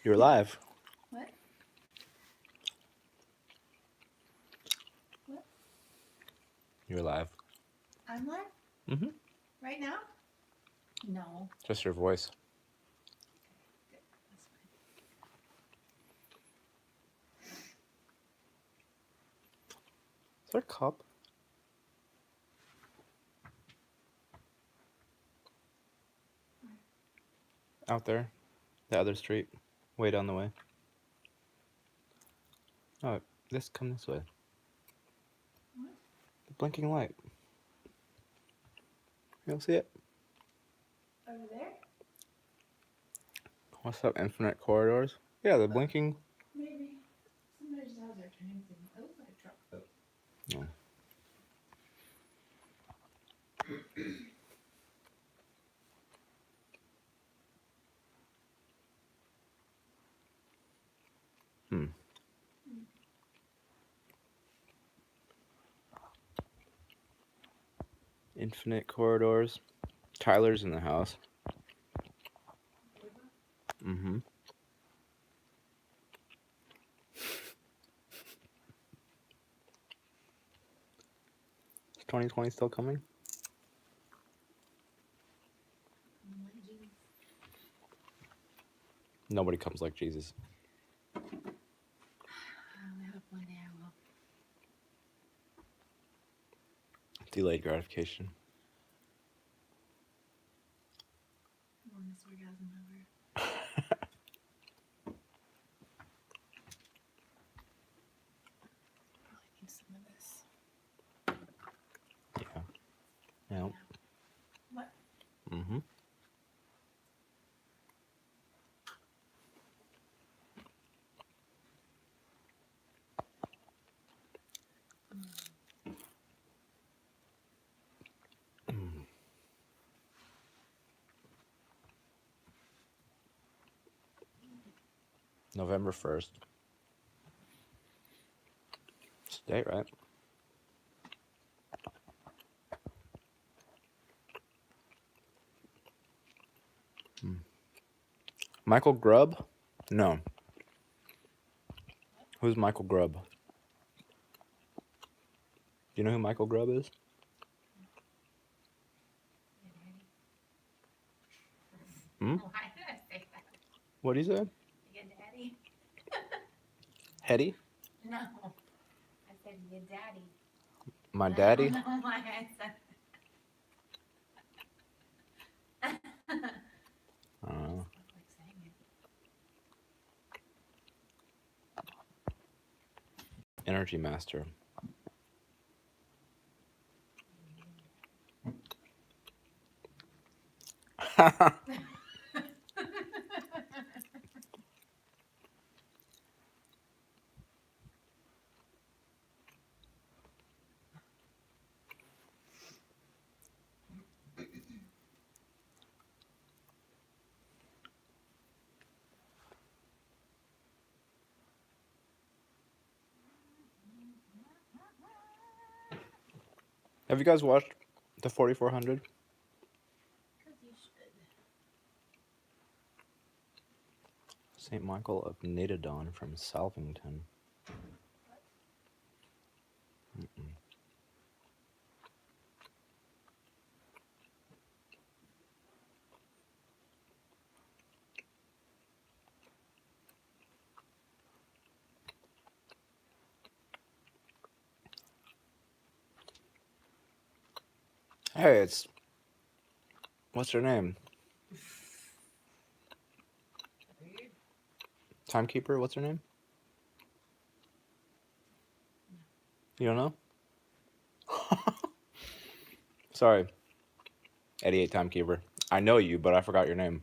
You're live. What? What? You're live. I'm live? Mm-hmm. Right now? No. Just your voice. Good. That's fine. Is there a cup? Out there. The other street. Way down the way. Oh, come this way. What? The blinking light. You don't see it? Over there? What's up, Infinite Corridors? Yeah, the blinking. Maybe. Somebody just has their turning thing. It looks like a truck. No. Infinite Corridors. Tyler's in the house. Mm-hmm. Is 2020 still coming? Nobody comes like Jesus. I only hope one day I will. Delayed gratification. Longest orgasm ever. Probably need some of this. Yeah. Yep. What? Mm-hmm. November 1st. It's the date, right? Michael Grubb? No. Who's Michael Grubb? Do you know who Michael Grubb is? Hmm? Why did I say that? What did he say? Your daddy? Hetty? No. I said your daddy. My daddy? I don't know why I said that. I don't know. I like saying it. Energy Master. Have you guys watched the 4400? Because you should. St. Michael of Nadadon from Salvington. Hey, it's... What's her name? Weird. Timekeeper? What's her name? You don't know? Sorry. 88 Timekeeper. I know you, but I forgot your name.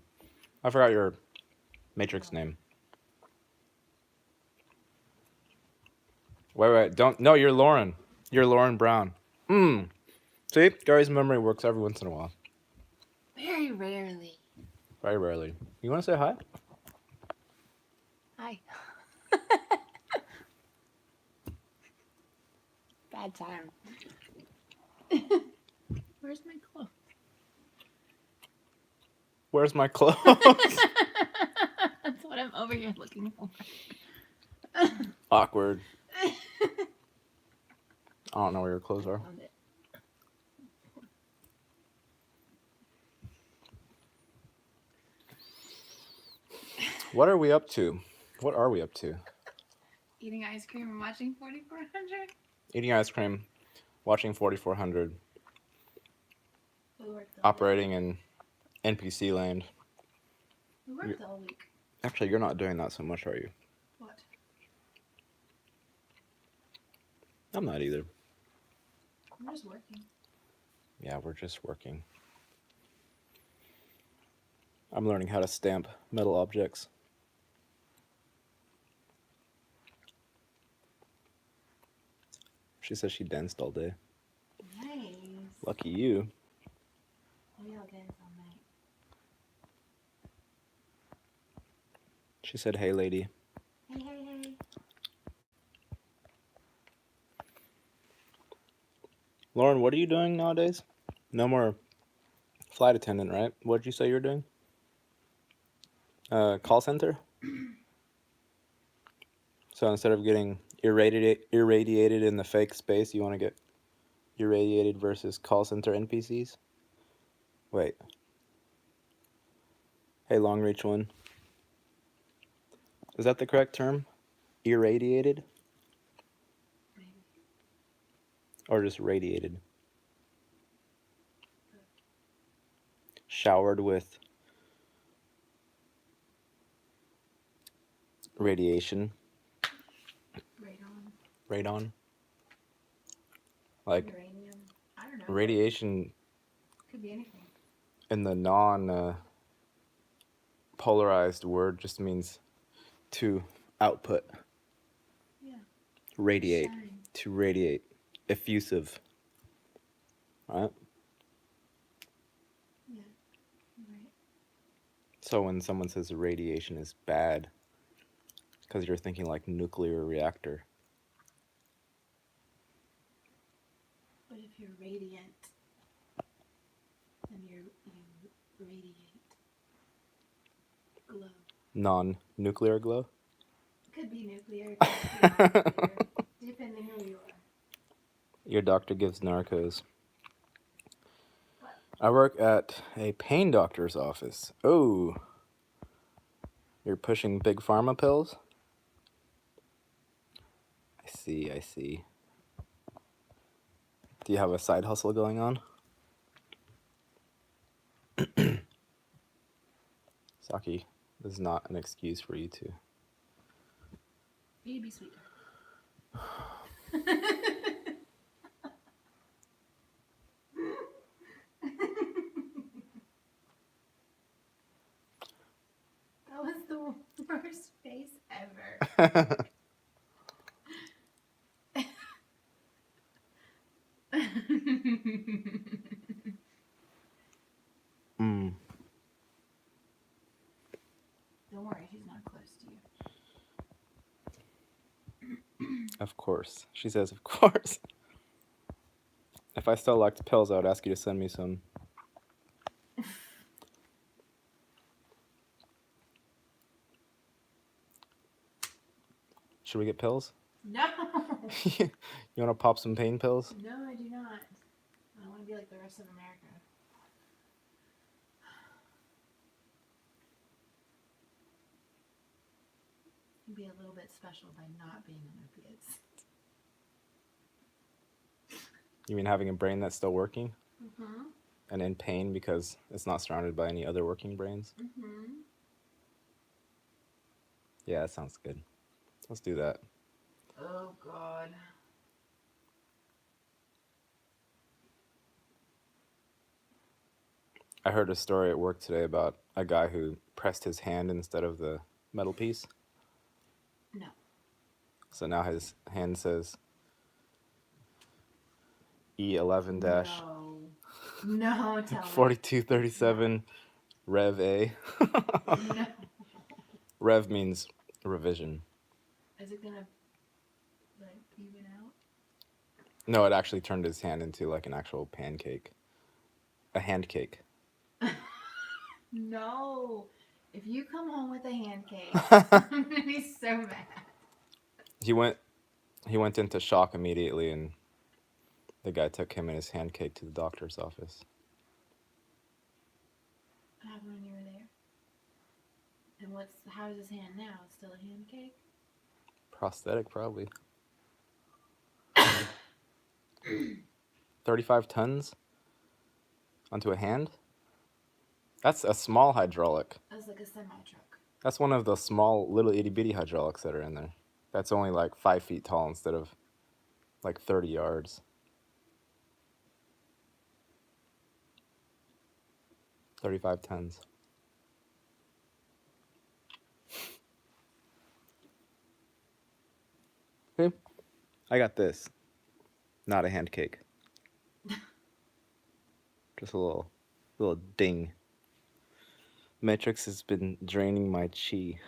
I forgot your Matrix name. Wait. Don't... No, you're Lauren. You're Lauren Brown. See? Gary's memory works every once in a while. Very rarely. Very rarely. You want to say hi? Hi. Bad time. Where's my clothes? Where's my clothes? That's what I'm over here looking for. Awkward. I don't know where your clothes are. Found it. What are we up to? What are we up to? Eating ice cream and watching 4400. Eating ice cream, watching 4400, We worked all day. operating in NPC land. We worked all week. Actually, you're not doing that so much, are you? What? I'm not either. I'm just working. Yeah, we're just working. I'm learning how to stamp metal objects. She says she danced all day. Nice. Lucky you. We all dance all night. She said, hey, lady. Hey, hey, hey. Lauren, what are you doing nowadays? No more flight attendant, right? What did you say you were doing? Call center? So instead of getting irradiated in the fake space, you want to get irradiated versus call center NPCs? Wait. Hey, long reach one. Is that the correct term? Irradiated? Maybe. Or just radiated? Showered with radiation. Radon. Radon. Like, Uranium. I don't know. radiation Could be anything. in the non polarized word just means to output. Yeah. Radiate. Shine. To radiate. Effusive. Right? Yeah. Right. So when someone says radiation is bad, because you're thinking like nuclear reactor. But if you're radiant, then you radiate glow. Non-nuclear glow? Could be nuclear, could be non-nuclear, depending who you are. Your doctor gives narcos. I work at a pain doctor's office. Oh. You're pushing big pharma pills? I see, I see. Do you have a side hustle going on? Saki, this is not an excuse for you to. You be sweeter. That was the worst face ever. Mm, Don't worry, he's not close to you. of course. She says, of course. If I still liked pills, I would ask you to send me some. Should we get pills? No! You want to pop some pain pills? No, I do not. I want to be like the rest of America. Be a little bit special by not being on opiates. You mean having a brain that's still working Mm-hmm. and in pain because it's not surrounded by any other working brains? Mm-hmm. Yeah, that sounds good. Let's do that. Oh, God. I heard a story at work today about a guy who pressed his hand instead of the metal piece. No. So now his hand says E11 dash No, tell me. 4237 Rev A. No. Rev means revision. Is it gonna, like, even out? No, it actually turned his hand into like an actual pancake. A hand cake. No. If you come home with a hand cake, I'm gonna be so mad. He went into shock immediately, and the guy took him and his hand cake to the doctor's office. What happened when you were there? And how is his hand now? It's still a hand cake? Prosthetic, probably. 35 tons onto a hand? That's a small hydraulic. That's like a semi-truck. That's one of the small, little itty-bitty hydraulics that are in there. That's only like 5 feet tall instead of like 30 yards. 35 tons. Okay. I got this. Not a hand cake. Just a little ding. Matrix has been draining my chi.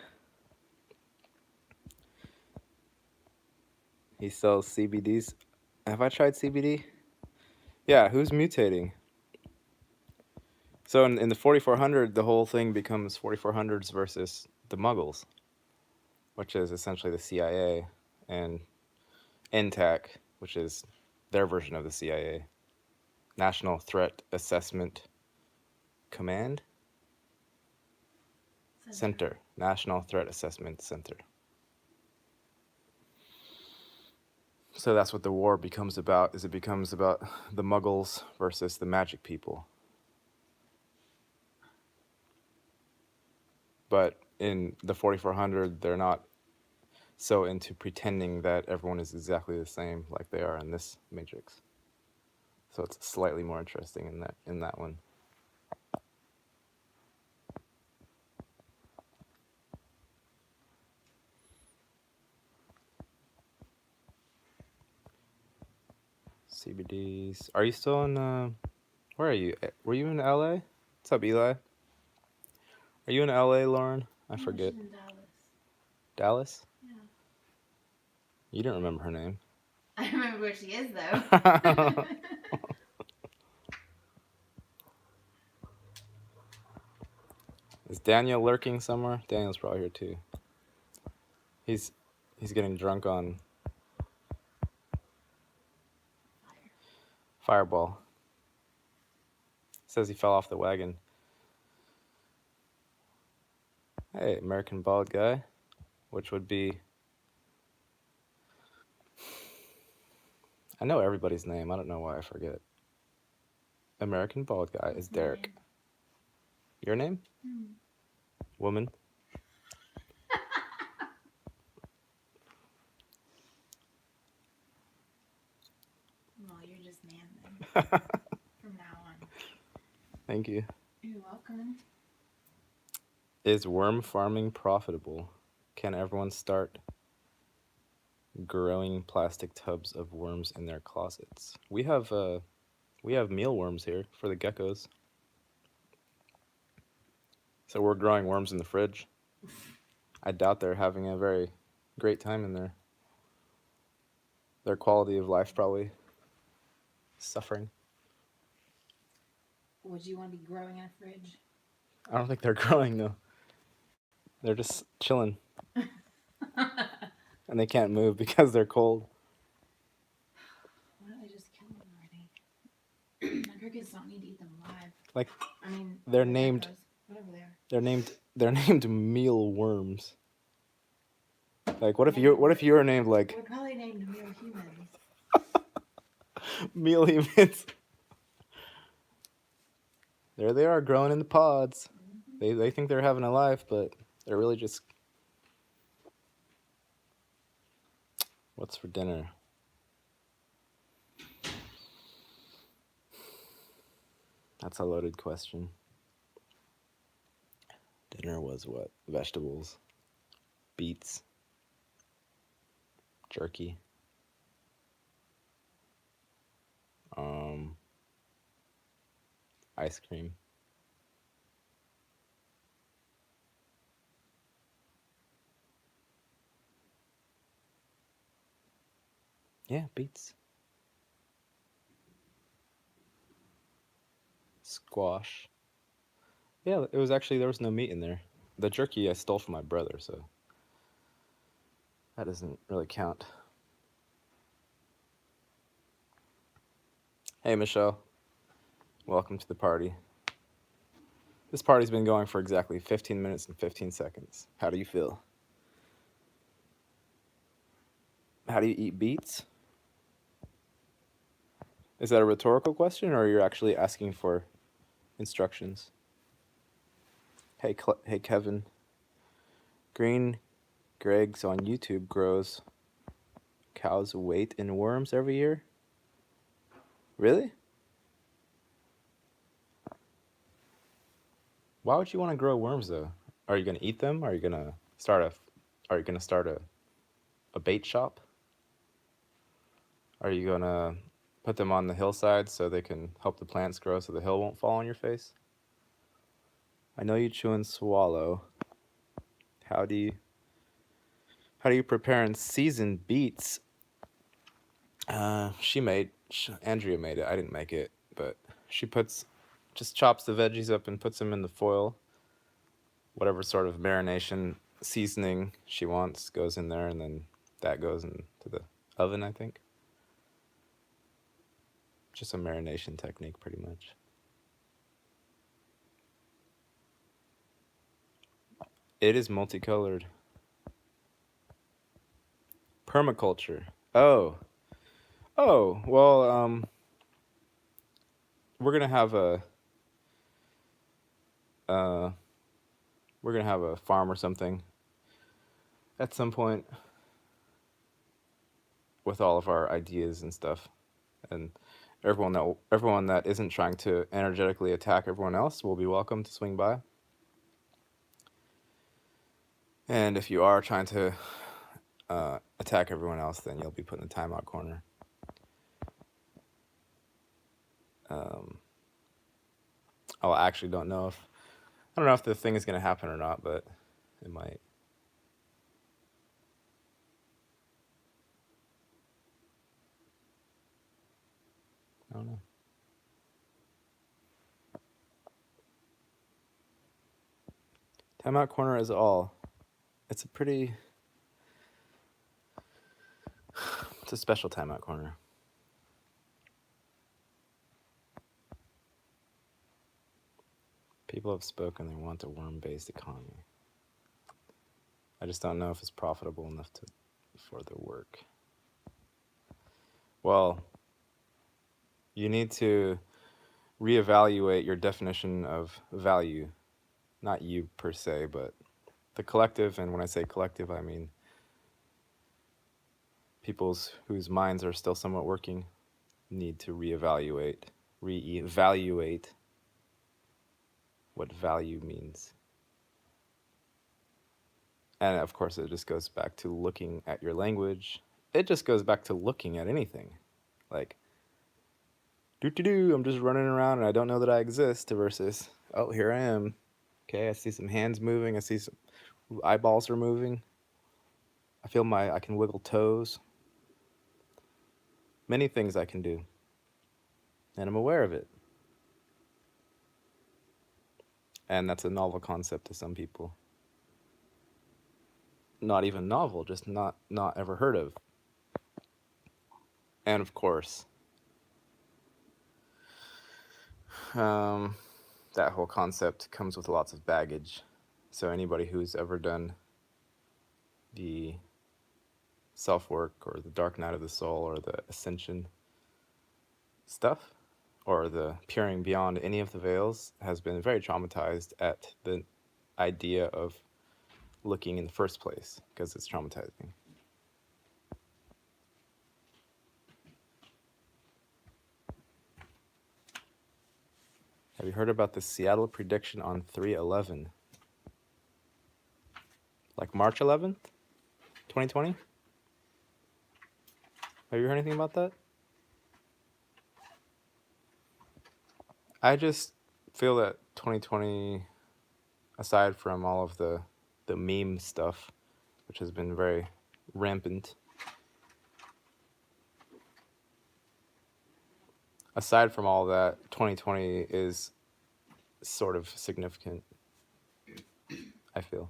He sells CBDs. Have I tried CBD? Yeah, who's mutating? So in the 4400, the whole thing becomes 4400s versus the Muggles, which is essentially the CIA, and NTAC, which is their version of the CIA. National Threat Assessment Command? Center. National Threat Assessment Center. So that's what the war becomes about, is it becomes about the Muggles versus the magic people. But in the 4400, they're not so into pretending that everyone is exactly the same like they are in this Matrix. So it's slightly more interesting in that one. CBDs. Are you still in? Where are you? Were you in LA? What's up, Eli? Are you in LA, Lauren? I forget. She's in Dallas. Dallas? Yeah. You didn't remember her name. I remember where she is, though. Is Daniel lurking somewhere? Daniel's probably here too. He's getting drunk on Fireball. Says he fell off the wagon. Hey, American bald guy, which would be... I know everybody's name. I don't know why I forget. American bald guy is Derek. Name? Your name? Woman? Well, you're just man then. From now on. Thank you. You're welcome. Is worm farming profitable? Can everyone start growing plastic tubs of worms in their closets? We have mealworms here for the geckos. So we're growing worms in the fridge. I doubt they're having a very great time in there. Their quality of life probably suffering. Would you want to be growing in a fridge? I don't think they're growing though. They're just chilling. And they can't move because they're cold. Why don't they just kill them already? The crickets don't need to eat them alive. Like, I mean, they're the named. geckos, whatever they are. They're named mealworms. Like, what if you were named like We're probably named meal humans. meal humans? There they are, growing in the pods. They think they're having a life, but they're really just... What's for dinner? That's a loaded question. Dinner was what? Vegetables, beets, jerky, ice cream. Yeah, beets. Squash. Yeah, it was actually, there was no meat in there. the jerky I stole from my brother, so that doesn't really count. Hey, Michelle. Welcome to the party. This party's been going for exactly 15 minutes and 15 seconds. How do you feel? How do you eat beets? Is that a rhetorical question, or you're actually asking for instructions? Hey, hey, Kevin. Green Greg's on YouTube grows cows' weight in worms every year. Really? Why would you want to grow worms though? Are you gonna eat them? Are you gonna start a bait shop? Are you gonna put them on the hillside so they can help the plants grow so the hill won't fall on your face? I know you chew and swallow. How do you prepare and season beets? Andrea made it. I didn't make it, but she just chops the veggies up and puts them in the foil. Whatever sort of marination seasoning she wants goes in there, and then that goes into the oven, I think. Just a marination technique, pretty much. It is multicolored. Permaculture. Oh. Well, we're gonna have a farm or something at some point with all of our ideas and stuff, and everyone that isn't trying to energetically attack everyone else will be welcome to swing by. And if you are trying to attack everyone else, then you'll be put in the timeout corner. I actually don't know if the thing is going to happen or not, but it might. I don't know. Timeout corner is all. It's a special timeout corner. People have spoken. They want a worm-based economy. I just don't know if it's profitable enough for the work. Well, you need to reevaluate your definition of value. Not you per se, but the collective. And when I say collective, I mean people's whose minds are still somewhat working need to reevaluate what value means. And of course, it just goes back to looking at your language. It just goes back to looking at anything. Like, I'm just running around and I don't know that I exist, versus, oh, here I am. Okay, I see some hands moving. I see some eyeballs are moving. I feel I can wiggle toes. Many things I can do. And I'm aware of it. And that's a novel concept to some people. Not even novel, just not ever heard of. And of course, that whole concept comes with lots of baggage. So anybody who's ever done the self-work or the dark night of the soul or the ascension stuff or the peering beyond any of the veils has been very traumatized at the idea of looking in the first place, because it's traumatizing. Have you heard about the Seattle prediction on 3/11? Like March 11th, 2020? Have you heard anything about that? I just feel that 2020, aside from all of the meme stuff, which has been very rampant, aside from all that, 2020 is sort of significant. I feel.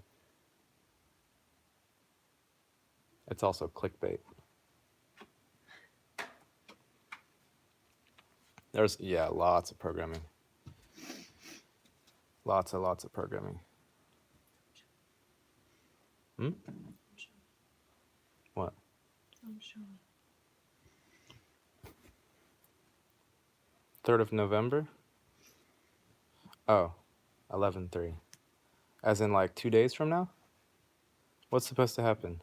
It's also clickbait. There's, yeah, lots of programming. Lots of programming. Hmm? What? I'm sure. 3rd of November? Oh, 11/3. As in like 2 days from now? What's supposed to happen?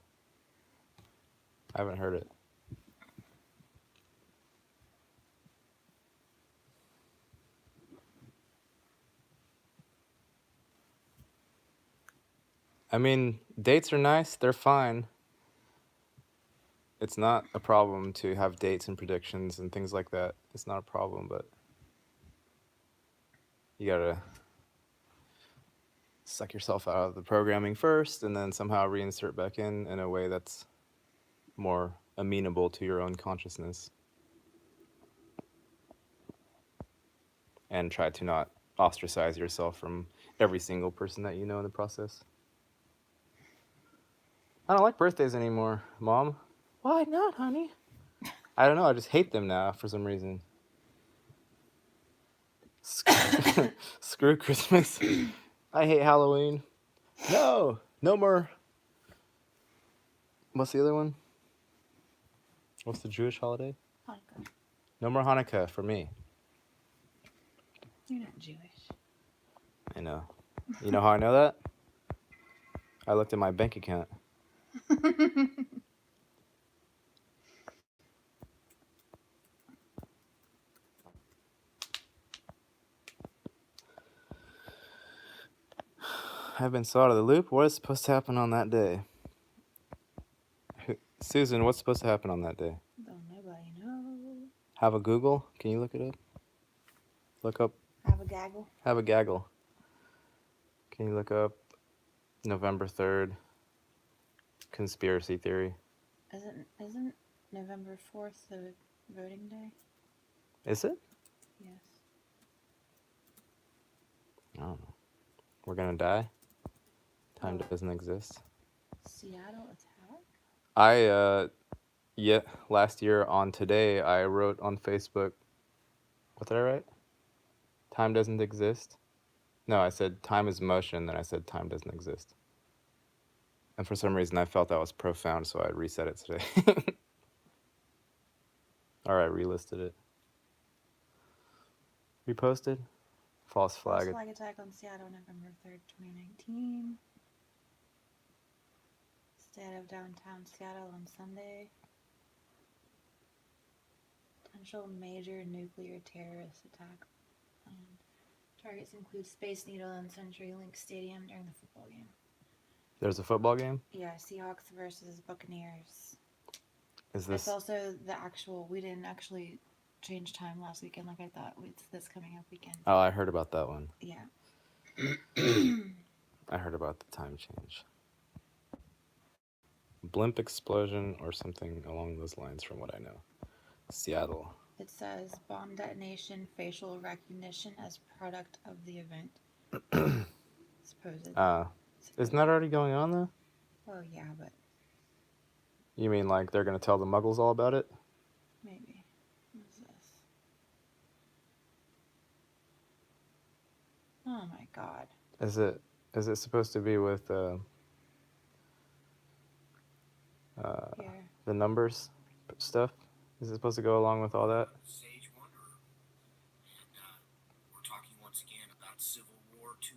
I haven't heard it. I mean, dates are nice, they're fine. It's not a problem to have dates and predictions and things like that. It's not a problem, but you gotta suck yourself out of the programming first and then somehow reinsert back in a way that's more amenable to your own consciousness. And try to not ostracize yourself from every single person that you know in the process. I don't like birthdays anymore, Mom. Why not, honey? I don't know, I just hate them now for some reason. Screw Christmas. I hate Halloween. No more. What's the other one? What's the Jewish holiday? Hanukkah. No more Hanukkah for me. You're not Jewish. I know. You know how I know that? I looked at my bank account. I've been so out of the loop. What is supposed to happen on that day? Susan, what's supposed to happen on that day? Don't nobody know. Have a Google? Can you look it up? Look up. Have a gaggle. Have a gaggle. Can you look up November 3rd conspiracy theory? Isn't November 4th the voting day? Is it? Yes. I don't know. We're gonna die? Time Oh. doesn't exist? Seattle attack? Last year on Today, I wrote on Facebook, what did I write? Time doesn't exist? No, I said time is motion, then I said time doesn't exist. And for some reason, I felt that was profound, so I reset it today. Or I relisted it. Reposted? False flag. False flag attack on Seattle, November 3rd, 2019. State of downtown Seattle on Sunday. Potential major nuclear terrorist attack. Targets include Space Needle and CenturyLink Stadium during the football game. There's a football game? Yeah, Seahawks versus Buccaneers. Is this... It's also the actual... We didn't actually change time last weekend like I thought. It's this coming up weekend. Oh, I heard about that one. Yeah. I heard about the time change. Blimp explosion or something along those lines from what I know. Seattle. It says bomb detonation, facial recognition as product of the event. Supposedly. Isn't that already going on though? Well, yeah, but You mean like they're gonna tell the Muggles all about it? maybe. What's this? Oh my god. Is it supposed to be with Here. the numbers stuff? Is it supposed to go along with all that? Sage Wanderer, and we're talking once again about Civil War 2.0.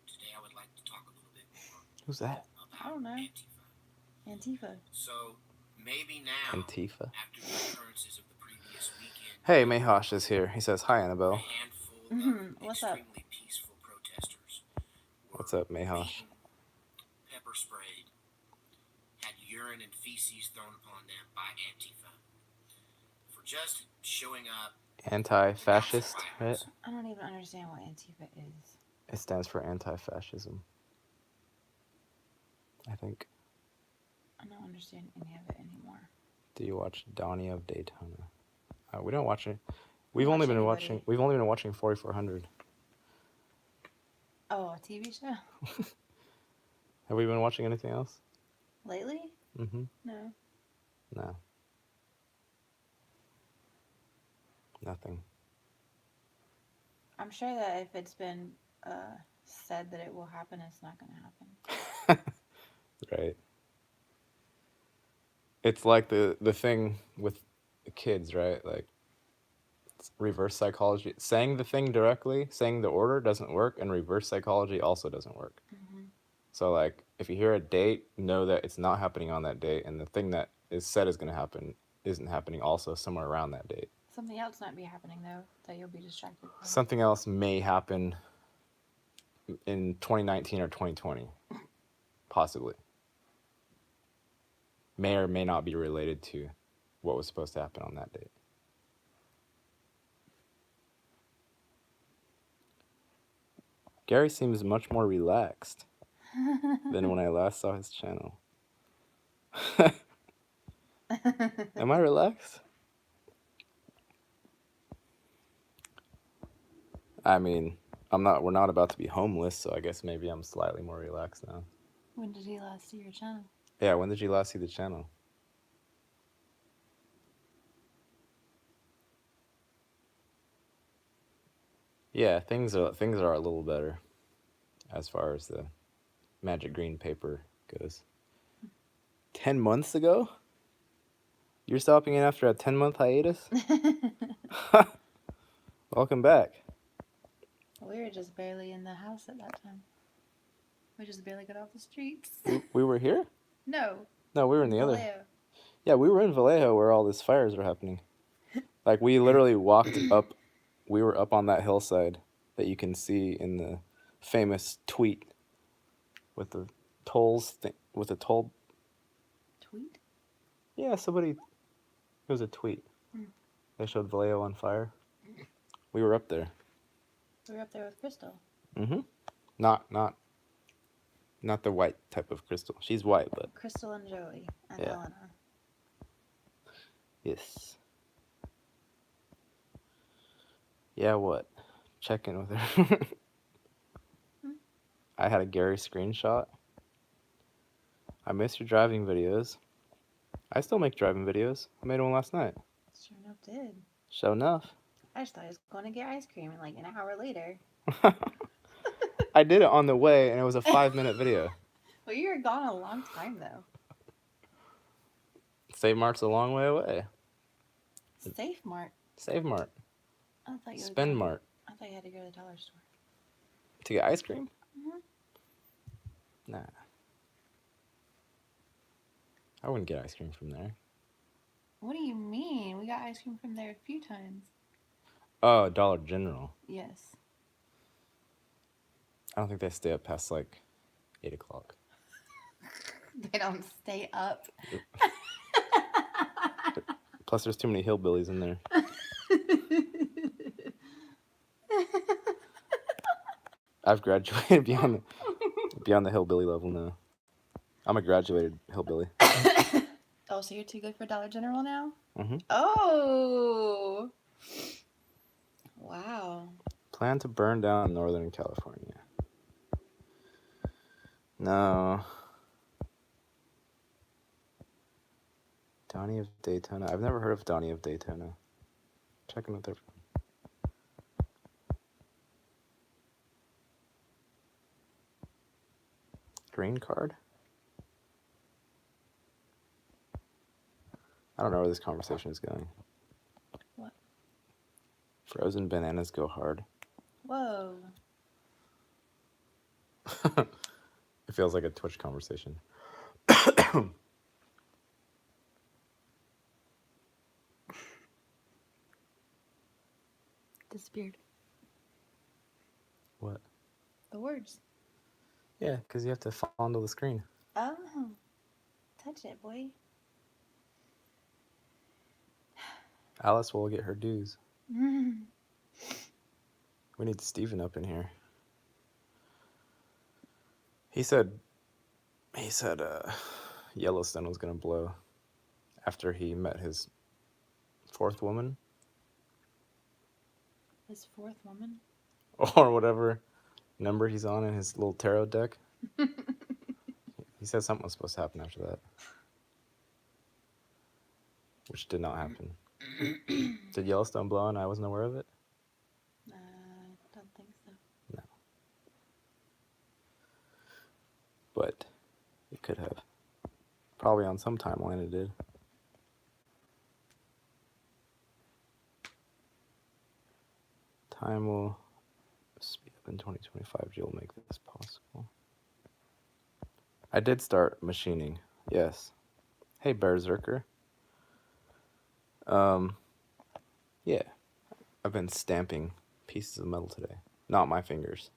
Today I would like to talk a little bit more Who's that? about I don't know. Antifa. Antifa. So maybe now, Antifa. after the occurrences of the previous weekend, Hey, Mayhosh is here. He says hi, a Annabelle. handful of What's up? extremely peaceful protesters were What's up, Mayhosh? beaten, pepper sprayed, had urine and feces thrown upon them by Antifa for just showing up. Anti-fascist, right? I don't even understand what Antifa is. It stands for anti-fascism. I think. I don't understand any of it anymore. Do you watch Donnie of Daytona? We don't watch it. We We've only watch been anybody. watching 4400. Oh, a TV show? Have we been watching anything else? Lately? Mm-hmm. No. No. Nothing. I'm sure that if it's been said that it will happen, it's not going to happen. Right. It's like the thing with the kids, right? Like it's reverse psychology. Saying the thing directly, saying the order doesn't work, and reverse psychology also doesn't work. Mm-hmm. So like if you hear a date, know that it's not happening on that date, and the thing that is said is going to happen isn't happening also somewhere around that date. Something else might be happening, though, that you'll be distracted from. Something else may happen in 2019 or 2020, possibly. May or may not be related to what was supposed to happen on that date. Gary seems much more relaxed than when I last saw his channel. Am I relaxed? I mean, we're not about to be homeless, so I guess maybe I'm slightly more relaxed now. When did he last see your channel? Yeah, when did you last see the channel? Yeah, things are a little better as far as the magic green paper goes. 10 months ago? You're stopping in after a 10-month hiatus? Welcome back. We were just barely in the house at that time. We just barely got off the streets. We were here? No. No, we were in the other. Vallejo. Yeah, we were in Vallejo where all these fires were happening. Like we literally walked up. We were up on that hillside that you can see in the famous tweet with the tolls with the toll. Tweet? Yeah, somebody. It was a tweet. They showed Vallejo on fire. We were up there. We were up there with Crystal. Mm-hmm. Not the white type of Crystal. She's white, but Crystal and Joey and Yeah. Elena. yes. Yeah, what? Check in with her. I had a Gary screenshot. I miss your driving videos. I still make driving videos. I made one last night. Sure enough did. Sure enough. I just thought I was going to get ice cream and like an hour later. I did it on the way and it was a 5-minute video. Well, you were gone a long time though. Save Mart's a long way away. Safe Mart. Save Mart. I thought you were Spend going- Mart. I thought you had to go to the dollar store. To get ice cream? Mhm. Nah. I wouldn't get ice cream from there. What do you mean? We got ice cream from there a few times. Oh, Dollar General. Yes. I don't think they stay up past like 8 o'clock. They don't stay up. Plus, there's too many hillbillies in there. I've graduated beyond the hillbilly level now. I'm a graduated hillbilly. Oh, so you're too good for Dollar General now? Mhm. Oh. Wow. Plan to burn down Northern California. No. Donnie of Daytona. I've never heard of Donnie of Daytona. Check in with their. Green card? I don't know where this conversation is going. What? Frozen bananas go hard. Whoa. It feels like a Twitch conversation. Disappeared. What? The words. Yeah, because you have to fondle the screen. Oh. Touch it, boy. Alice will get her dues. Mm. We need Steven up in here. He said Yellowstone was gonna blow after he met his fourth woman His fourth woman? or whatever number he's on in his little tarot deck. He said something was supposed to happen after that, which did not happen. Did Yellowstone blow and I wasn't aware of it? Don't think so. No. But it could have. Probably on some timeline it did. Time will speed up in 2025. You'll make this possible. I did start machining. Yes. Hey, Berserker. Yeah. I've been stamping pieces of metal today. Not my fingers.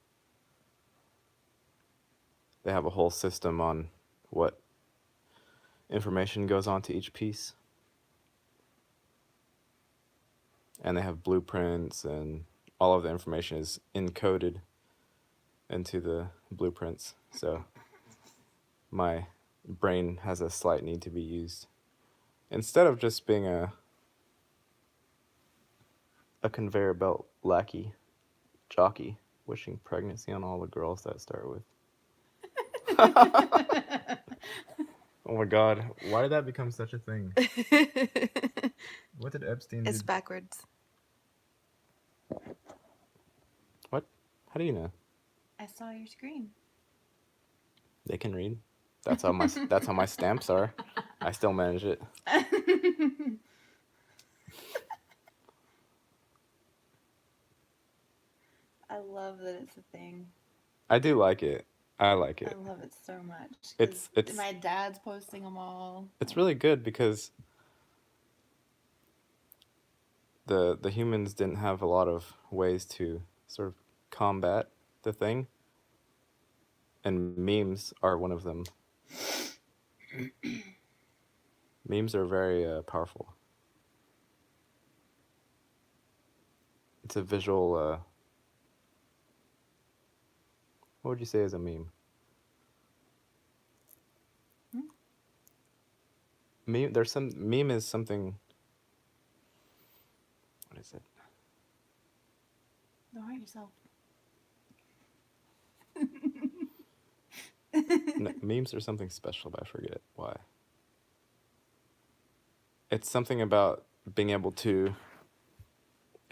They have a whole system on what information goes onto each piece. And they have blueprints, and all of the information is encoded into the blueprints. So my brain has a slight need to be used. Instead of just being a conveyor belt lackey, jockey, wishing pregnancy on all the girls that start with. Oh my god, why did that become such a thing? What did Epstein do? It's backwards. What? How do you know? I saw your screen. They can read. That's how my stamps are. I still manage it. I love that it's a thing. I do like it. I like I it. love it so much. It's 'Cause my dad's posting them all. It's really good because the humans didn't have a lot of ways to sort of combat the thing, and memes are one of them. Memes are very powerful. It's a visual. What would you say is a meme? Meme. Meme is something. What is it? Don't hurt yourself. No, memes are something special, but I forget why. It's something about being able to,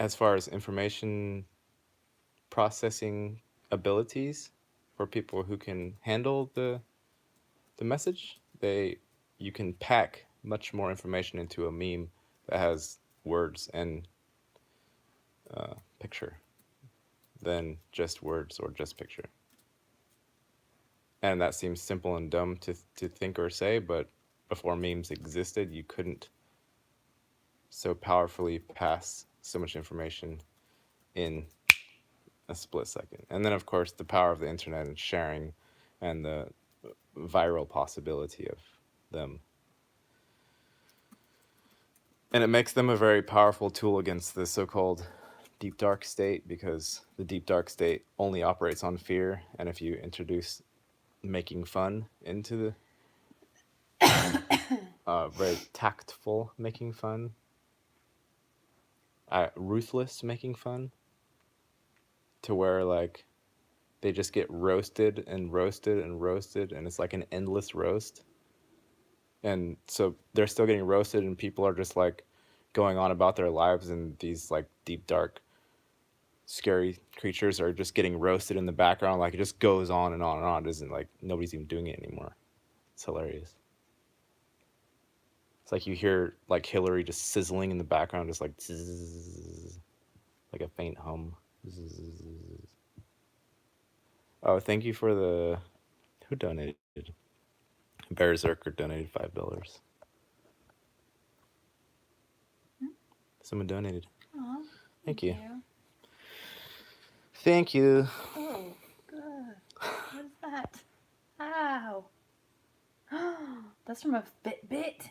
as far as information processing abilities for people who can handle the message, you can pack much more information into a meme that has words and picture than just words or just picture. And that seems simple and dumb to think or say, but before memes existed, you couldn't so powerfully pass so much information in a split second. And then, of course, the power of the internet and sharing and the viral possibility of them. And it makes them a very powerful tool against the so-called deep dark state, because the deep dark state only operates on fear, and if you introduce making fun into the very tactful making fun, ruthless making fun, to where like they just get roasted and roasted and roasted, and it's like an endless roast. And so they're still getting roasted, and people are just like going on about their lives, and these like deep dark scary creatures are just getting roasted in the background. Like it just goes on and on and on. It isn't like nobody's even doing it anymore. It's hilarious. It's like you hear like Hillary just sizzling in the background, just like zzz, like a faint hum. Zzz. Oh, thank you for the... Who donated? Berserker donated $5. Someone donated. Aw, Thank you. Thank you. Oh, good. What is that? Ow. That's from a Fitbit.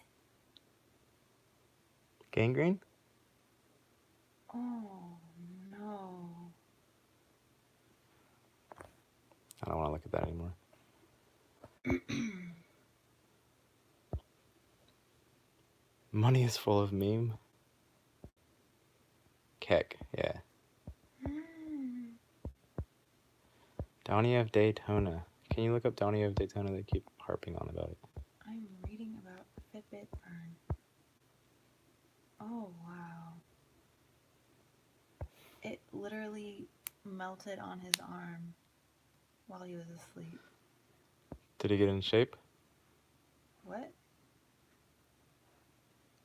Gangrene? Oh, no. I don't want to look at that anymore. Money is full of meme. Keck, yeah. Downey of Daytona. Can you look up Donny of Daytona? They keep harping on about it. I'm reading about Fitbit burn. Oh, wow. It literally melted on his arm while he was asleep. Did he get in shape? What?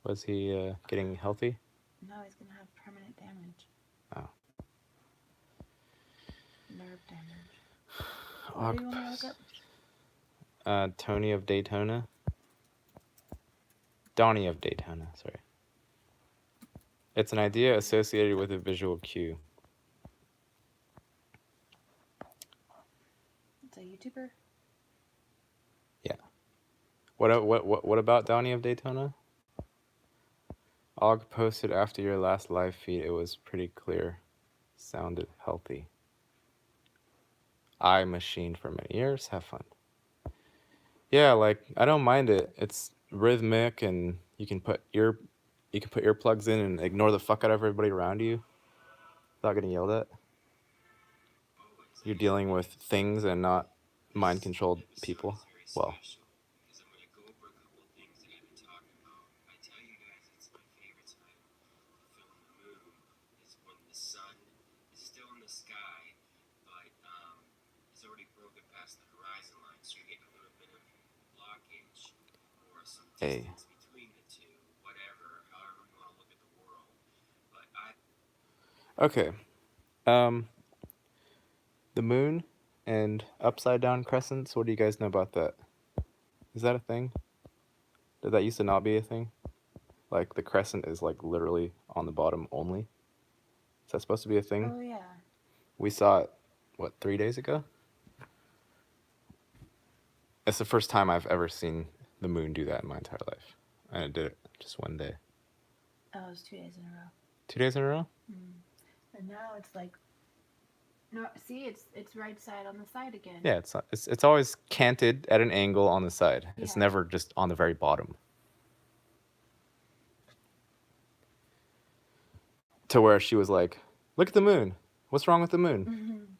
Was he getting healthy? No, he's gonna have permanent damage. Oh. Nerve damage. What do you want me to look up? Tony of Daytona. Donny of Daytona, sorry. It's an idea associated with a visual cue. It's a YouTuber. Yeah. What about Donny of Daytona? Og posted after your last live feed. It was pretty clear. Sounded healthy. I machined for many years. Have fun. Yeah, like I don't mind it. It's rhythmic, and you can put earplugs in and ignore the fuck out of everybody around you without getting yelled at. You're dealing with things and not mind-controlled people. Well, A. Okay. The moon and upside down crescents. What do you guys know about that? Is that a thing? Did that used to not be a thing? Like the crescent is like literally on the bottom only. Is that supposed to be a thing? Oh, yeah. We saw it, what, 3 days ago? It's the first time I've ever seen the moon do that in my entire life. And it did it just one day. Oh, it was 2 days in a row. 2 days in a row? And now it's like, no, see, it's right side on the side again. Yeah, it's always canted at an angle on the side. It's Yeah. never just on the very bottom. To where she was like, look at the moon. What's wrong with the moon?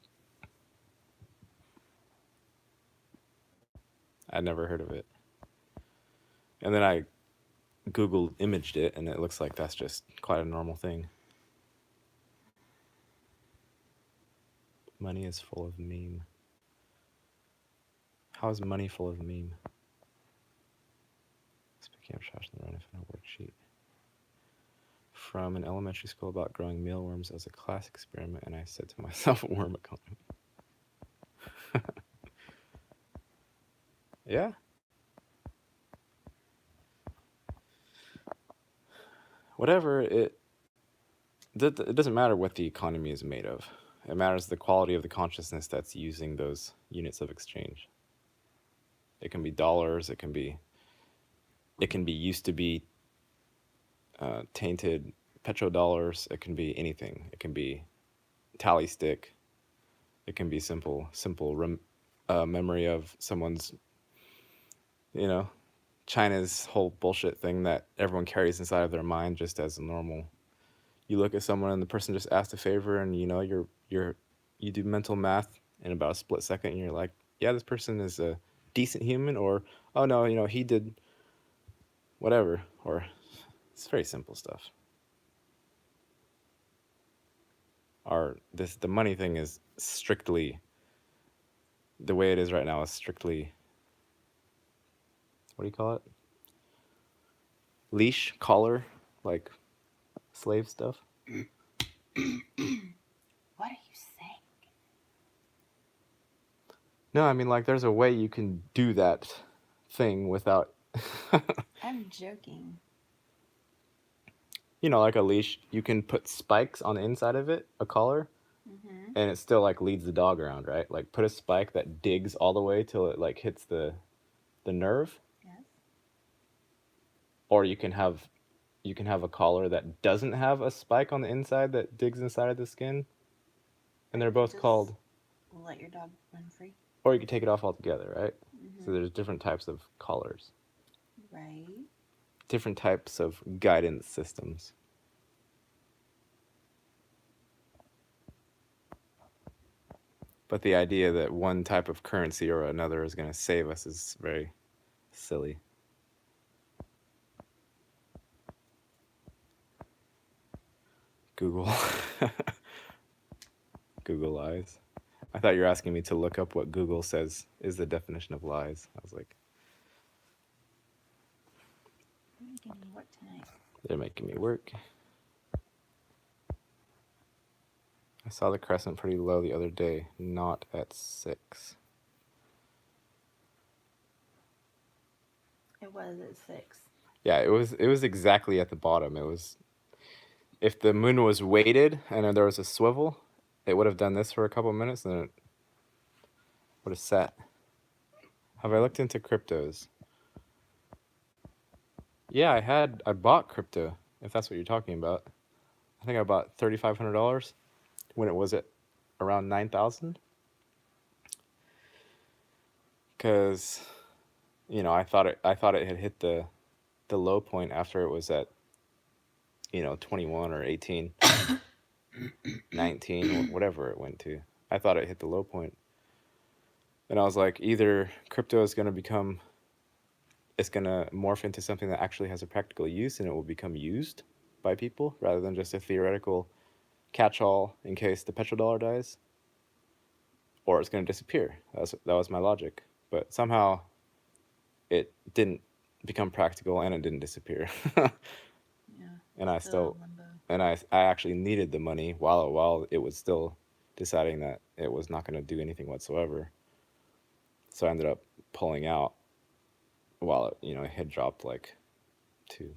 I'd never heard of it. And then I Google imaged it, and it looks like that's just quite a normal thing. Money is full of meme. How is money full of meme? Speaking of trash in the run, I found a worksheet from an elementary school about growing mealworms as a class experiment, and I said to myself, worm economy. Yeah. Whatever, it doesn't matter what the economy is made of. It matters the quality of the consciousness that's using those units of exchange. It can be dollars, it can be used to be tainted petrodollars, it can be anything. It can be tally stick, it can be simple memory of someone's, China's whole bullshit thing that everyone carries inside of their mind just as normal. You look at someone and the person just asked a favor, and you do mental math in about a split second, and you're like, yeah, this person is a decent human, or oh no, he did whatever, or it's very simple stuff. The money thing is strictly, the way it is right now is strictly, what do you call it? Leash, collar, like slave stuff. What are you saying? No, I mean, like, there's a way you can do that thing without... I'm joking. Like a leash, you can put spikes on the inside of it, a collar, and it still, like, leads the dog around, right? Like, put a spike that digs all the way till it, like, hits the nerve. Yes. Or you can have a collar that doesn't have a spike on the inside that digs inside of the skin. And they're both Just called... let your dog run free. Or you can take it off altogether, right? So there's different types of collars. Right. Different types of guidance systems. But the idea that one type of currency or another is going to save us is very silly. Google. Google lies. I thought you were asking me to look up what Google says is the definition of lies. I was like, You're making me work tonight. they're making me work. I saw the crescent pretty low the other day, not at 6. It was at 6. Yeah, it was exactly at the bottom. It was, if the moon was weighted and then there was a swivel, it would have done this for a couple minutes and then it would have set. Have I looked into cryptos? Yeah, I bought crypto, if that's what you're talking about. I think I bought $3,500 when it was at around 9,000. Because, I thought it had hit the low point after it was at, 21 or 18, 19, whatever it went to. I thought it hit the low point. And I was like, either crypto is going to morph into something that actually has a practical use and it will become used by people rather than just a theoretical catch-all in case the petrodollar dies, or it's going to disappear. That was my logic. But somehow it didn't become practical and it didn't disappear. Yeah. And I Still in limbo. and I actually needed the money while it was still deciding that it was not going to do anything whatsoever. So I ended up pulling out while it had dropped like to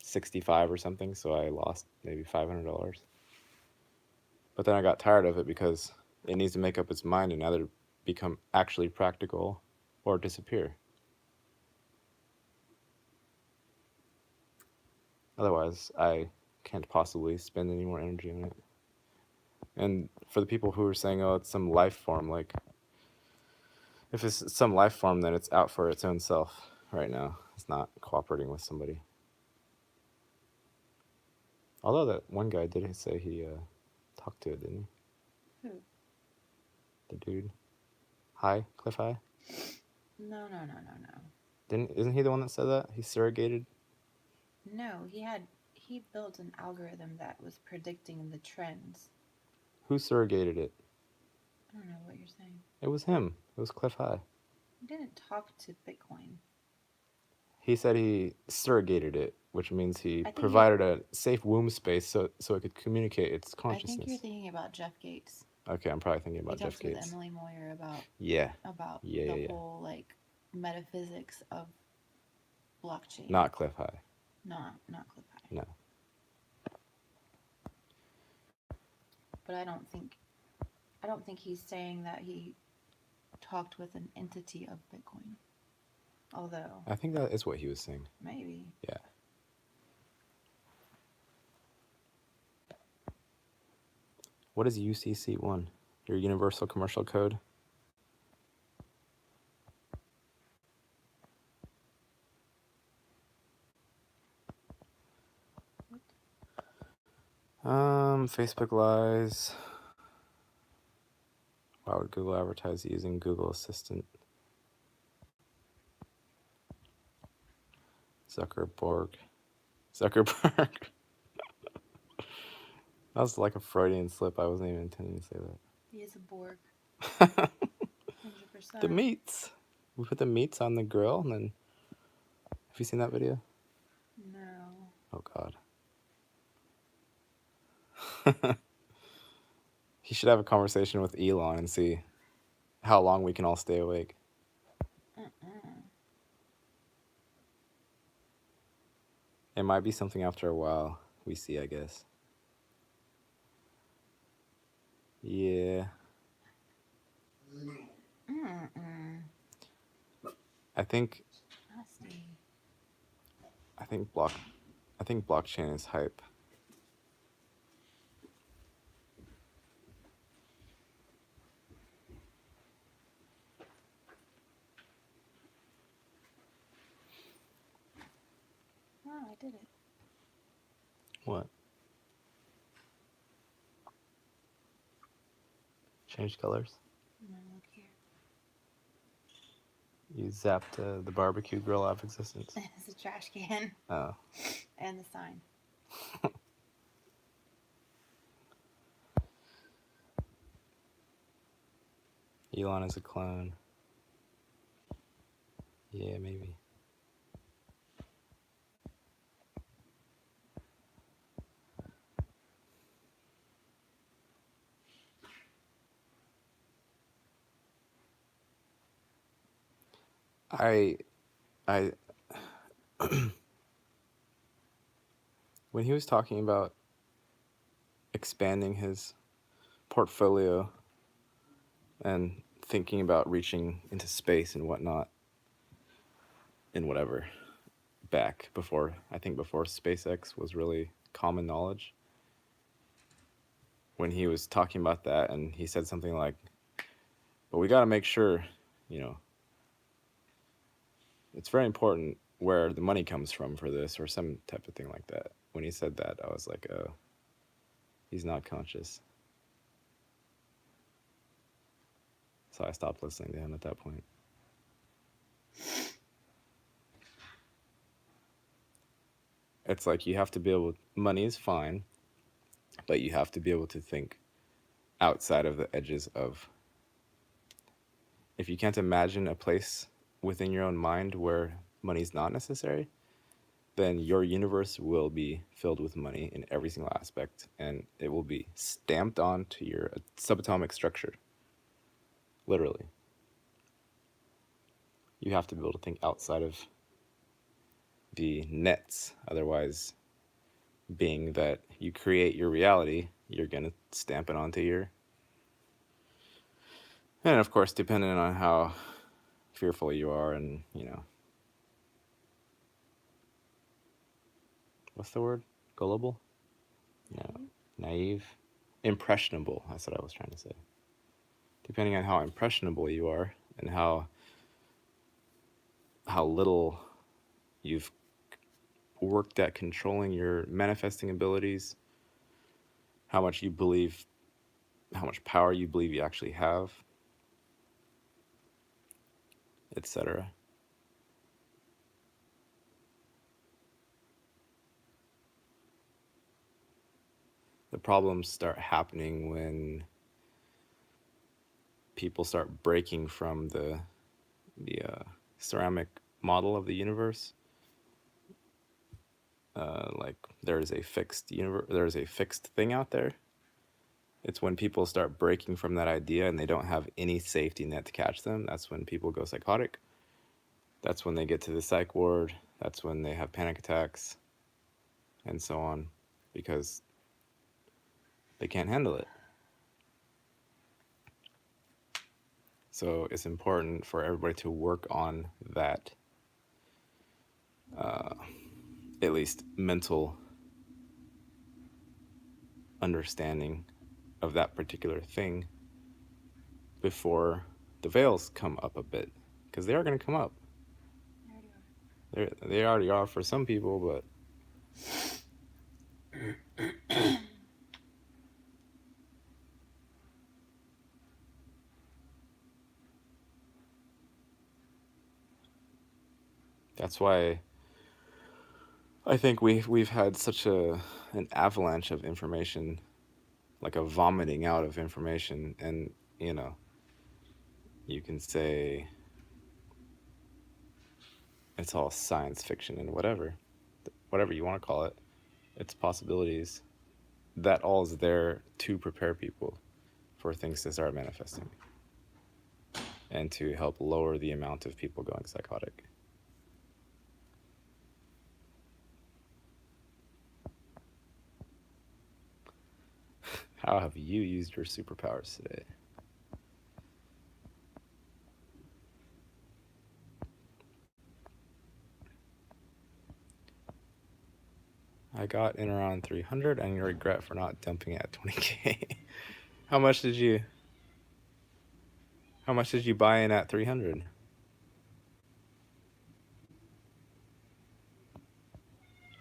65 or something, so I lost maybe $500. But then I got tired of it because it needs to make up its mind and either become actually practical or disappear. Otherwise, I can't possibly spend any more energy on it. And for the people who are saying, oh, it's some life form, like, if it's some life form, then it's out for its own self right now. It's not cooperating with somebody. Although that one guy did say he talked to it, didn't he? Who? The dude. High? Cliff High? No. Isn't he the one that said that? He surrogated? No, he built an algorithm that was predicting the trends. Who surrogated it? I don't know what you're saying. It was him. It was Cliff High. He didn't talk to Bitcoin. He said he surrogated it, which means he think provided a safe womb space so it could communicate its I consciousness. think you're thinking about Jeff Gates. Okay, I'm probably thinking He about Jeff talks with Gates. Emily Moyer about Yeah. the whole like metaphysics of blockchain. Not Cliff High. Not Cliff High. No. But I don't think he's saying that he talked with an entity of Bitcoin. Although I think that is what he was saying. maybe. Yeah. What is UCC1? Your Universal Commercial Code? Facebook lies. Why would Google advertise using Google Assistant? Zuckerberg. That was like a Freudian slip. I wasn't even intending to say that. He is a Borg. 100%. The meats. We put the meats on the grill and then... Have you seen that video? No. Oh, God. He should have a conversation with Elon and see how long we can all stay awake. It might be something after a while. We see, I guess. Yeah. I think Nasty. I think blockchain is hype. Oh, I did it. What? Changed colors. No, look here. You zapped the barbecue grill out of existence. It's a trash can Oh. and the sign. Elon is a clone. Yeah, maybe. I when he was talking about expanding his portfolio and thinking about reaching into space and whatnot and whatever back before, I think before SpaceX was really common knowledge, when he was talking about that and he said something like, but we got to make sure, you know, it's very important where the money comes from for this, or some type of thing like that. When he said that, I was like, oh, he's not conscious. So I stopped listening to him at that point. It's like you have to be able, money is fine, but you have to be able to think outside of the edges of, if you can't imagine a place within your own mind where money's not necessary, then your universe will be filled with money in every single aspect, and it will be stamped onto your subatomic structure. Literally. You have to be able to think outside of the nets. Otherwise, being that you create your reality, you're going to stamp it onto your... And of course, depending on how fearful you are and, you know... What's the word? Gullible? No. Naive? Impressionable. That's what I was trying to say. Depending on how impressionable you are and how little you've worked at controlling your manifesting abilities, how much you believe, how much power you believe you actually have, etc. The problems start happening when people start breaking from the ceramic model of the universe. Like there's a fixed universe, there's a fixed thing out there. It's when people start breaking from that idea and they don't have any safety net to catch them. That's when people go psychotic. That's when they get to the psych ward. That's when they have panic attacks and so on, because they can't handle it. So it's important for everybody to work on that, at least mental understanding of that particular thing before the veils come up a bit, because they are going to come up. They already are for some people, but that's why I think we've had such an avalanche of information, like a vomiting out of information. And you know, you can say it's all science fiction and whatever you want to call it. It's possibilities. That all is there to prepare people for things to start manifesting and to help lower the amount of people going psychotic. How have you used your superpowers today? I got in around 300 and you regret for not dumping it at 20K. How much did you buy in at 300?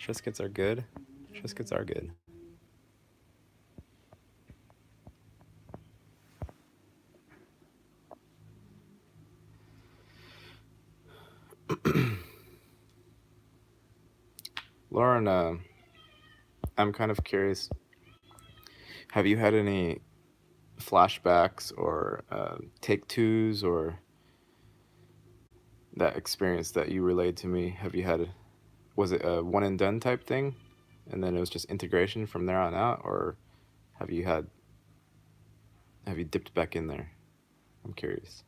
Triscuits are good. Triscuits are good. Lauren, I'm kind of curious. Have you had any flashbacks or take twos or that experience that you relayed to me? Have you had, was it a one and done type thing, and then it was just integration from there on out, or have you had, have you dipped back in there? I'm curious.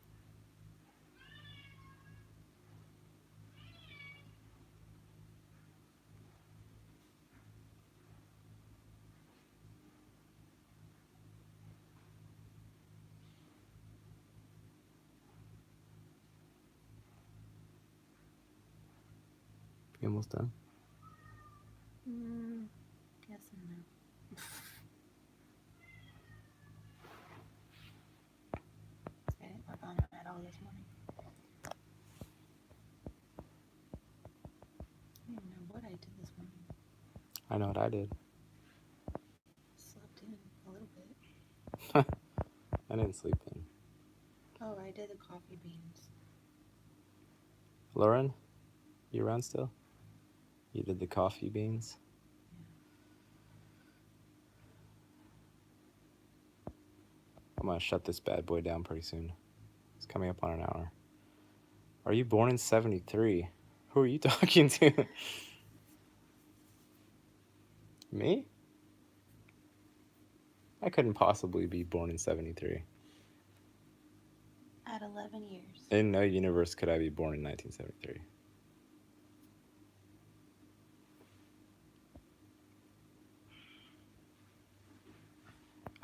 You almost done? Yes and no. I didn't work on it at all this morning. I don't even know what I did this morning. I know what I did. Slept in a little bit. I didn't sleep in. Oh, I did the coffee beans. Lauren, you around still? You did the coffee beans? I'm gonna shut this bad boy down pretty soon. It's coming up on an hour. Are you born in 73? Who are you talking to? Me? I couldn't possibly be born in 73. At 11 years. In no universe could I be born in 1973.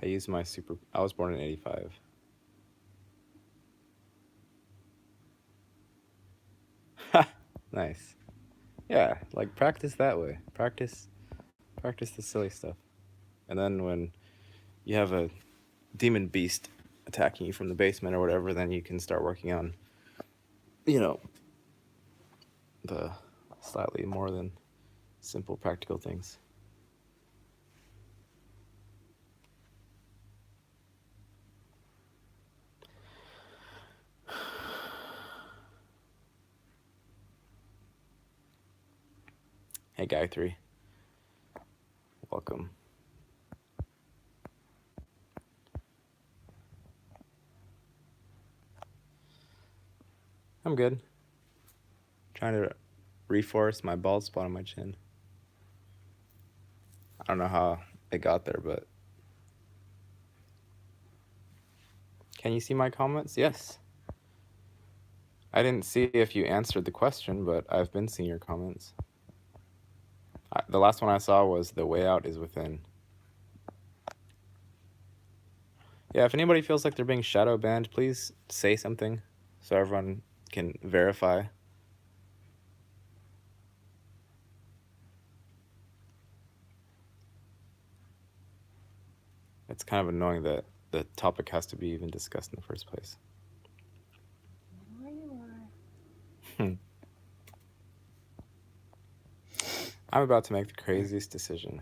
I was born in 85. Nice. Yeah, like practice that way. Practice the silly stuff. And then when you have a demon beast attacking you from the basement or whatever, then you can start working on, you know, the slightly more than simple practical things. Hey, Gayatri. Welcome. I'm good. Trying to reforest my bald spot on my chin. I don't know how it got there, but... Can you see my comments? Yes. I didn't see if you answered the question, but I've been seeing your comments. The last one I saw was the way out is within. Yeah, if anybody feels like they're being shadow banned, please say something so everyone can verify. It's kind of annoying that the topic has to be even discussed in the first place. Where you are. I'm about to make the craziest decision.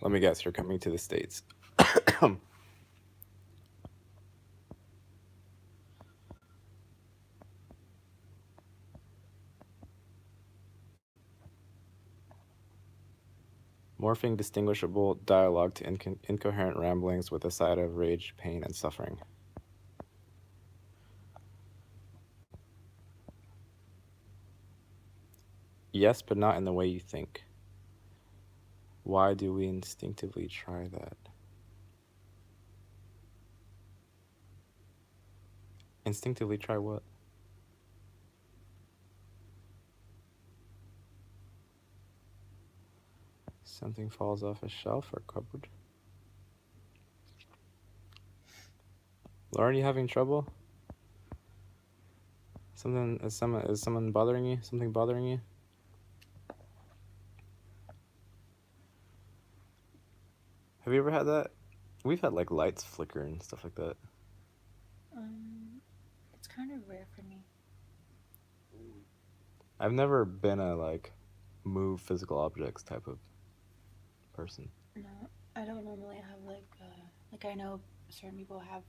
Let me guess, you're coming to the States. Morphing distinguishable dialogue to incoherent ramblings with a side of rage, pain, and suffering. Yes, but not in the way you think. Why do we instinctively try that? Instinctively try what? Something falls off a shelf or cupboard. Lauren, you having trouble? Is someone bothering you? Something bothering you? Have you ever had that? We've had like lights flicker and stuff like that. It's kind of rare for me. I've never been a like move physical objects type of person. No, I don't normally have like I know certain people have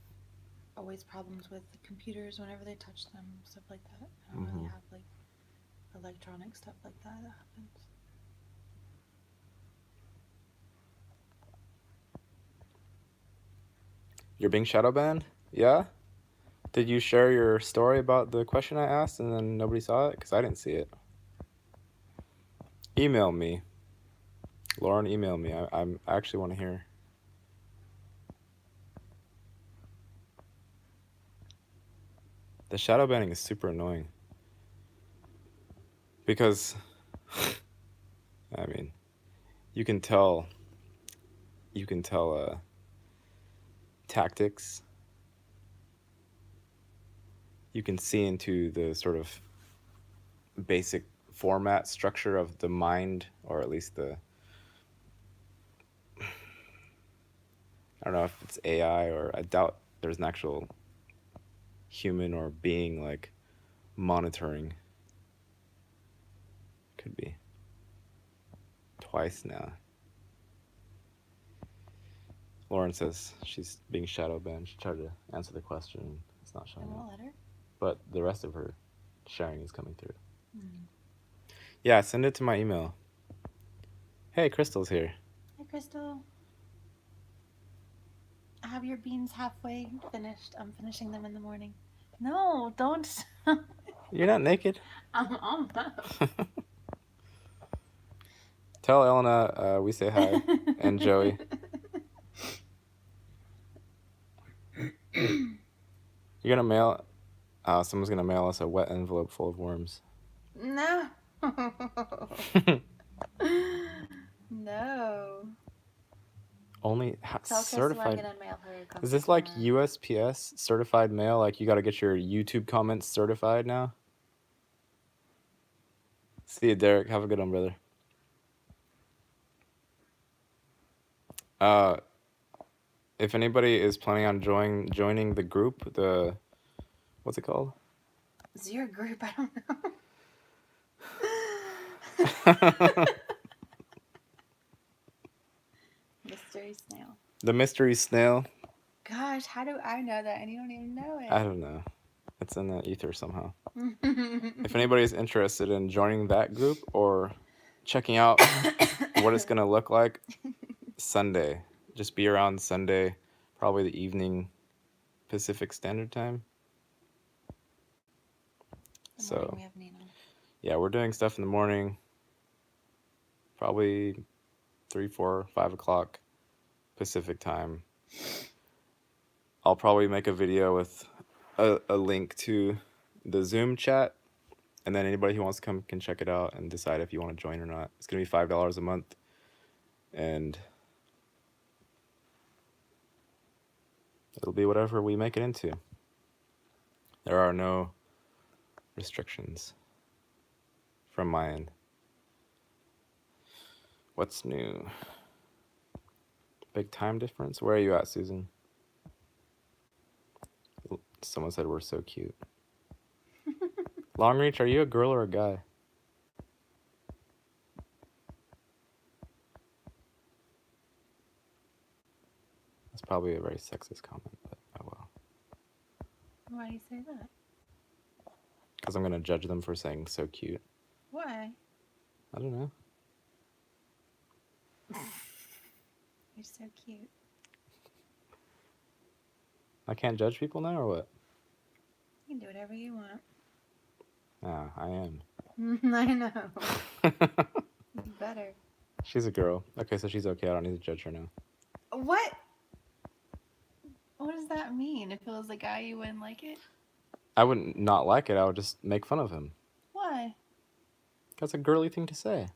always problems with the computers whenever they touch them, stuff like that. I don't really have like electronic stuff like that happens. You're being shadow banned? Yeah? Did you share your story about the question I asked and then nobody saw it? Because I didn't see it. Email me. Lauren, email me. I actually want to hear. The shadow banning is super annoying. Because, I mean, you can tell tactics. You can see into the sort of basic format structure of the mind, or at least the, I don't know if it's AI, or I doubt there's an actual human or being like monitoring. Could be. Twice now. Lauren says she's being shadow banned. She tried to answer the question. It's not I showing won't up. let her. But the rest of her sharing is coming through. Mm. Yeah, send it to my email. Hey, Crystal's here. Hi, Crystal. I have your beans halfway finished. I'm finishing them in the morning. No, don't. You're not naked. Oh, no. Tell Elena we say hi. And Joey. You're gonna mail. Someone's gonna mail us a wet envelope full of worms. No. No. Only Tell Crystal I'm certified. gonna mail her a couple Is this like more. USPS certified mail? Like you got to get your YouTube comments certified now? See you, Derek. Have a good one, brother. If anybody is planning on joining the group, the what's it called? Is your group? I don't know. Mystery snail. The mystery snail. Gosh, how do I know that and you don't even know it? I don't know. It's in the ether somehow. If anybody is interested in joining that group or checking out what it's gonna look like Sunday, just be around Sunday, probably the evening Pacific Standard Time. The So morning we have Nina. yeah, we're doing stuff in the morning, probably 3, 4, 5 o'clock Pacific time. I'll probably make a video with a link to the Zoom chat, and then anybody who wants to come can check it out and decide if you want to join or not. It's gonna be $5 a month, and it'll be whatever we make it into. There are no restrictions from my end. What's new? Big time difference? Where are you at, Susan? Someone said we're so cute. Longreach, are you a girl or a guy? That's probably a very sexist comment, but oh well. Why do you say that? Because I'm going to judge them for saying so cute. Why? I don't know. You're so cute. I can't judge people now or what? You can do whatever you want. Ah, I am. I know. You better. She's a girl. Okay, so she's okay. I don't need to judge her now. What? What does that mean? If it was a guy, you wouldn't like it? I wouldn't not like it. I would just make fun of him. Why? That's a girly thing to say.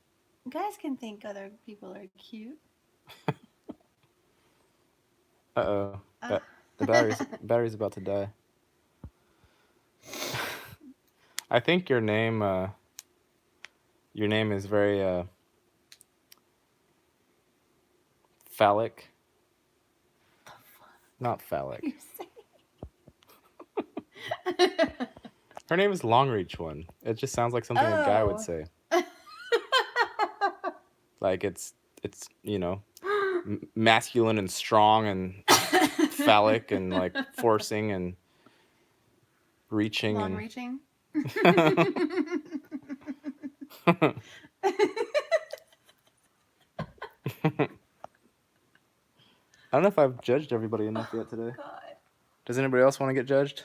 Guys can think other people are cute. Uh-oh. The battery's about to die. I think your name is very phallic. Not phallic. You say? Her name is Longreach One. It just sounds like something a guy would Oh. say. Like it's masculine and strong and phallic and like forcing and reaching Long and reaching. don't know if I've judged everybody enough yet today. God. Does anybody else want to get judged?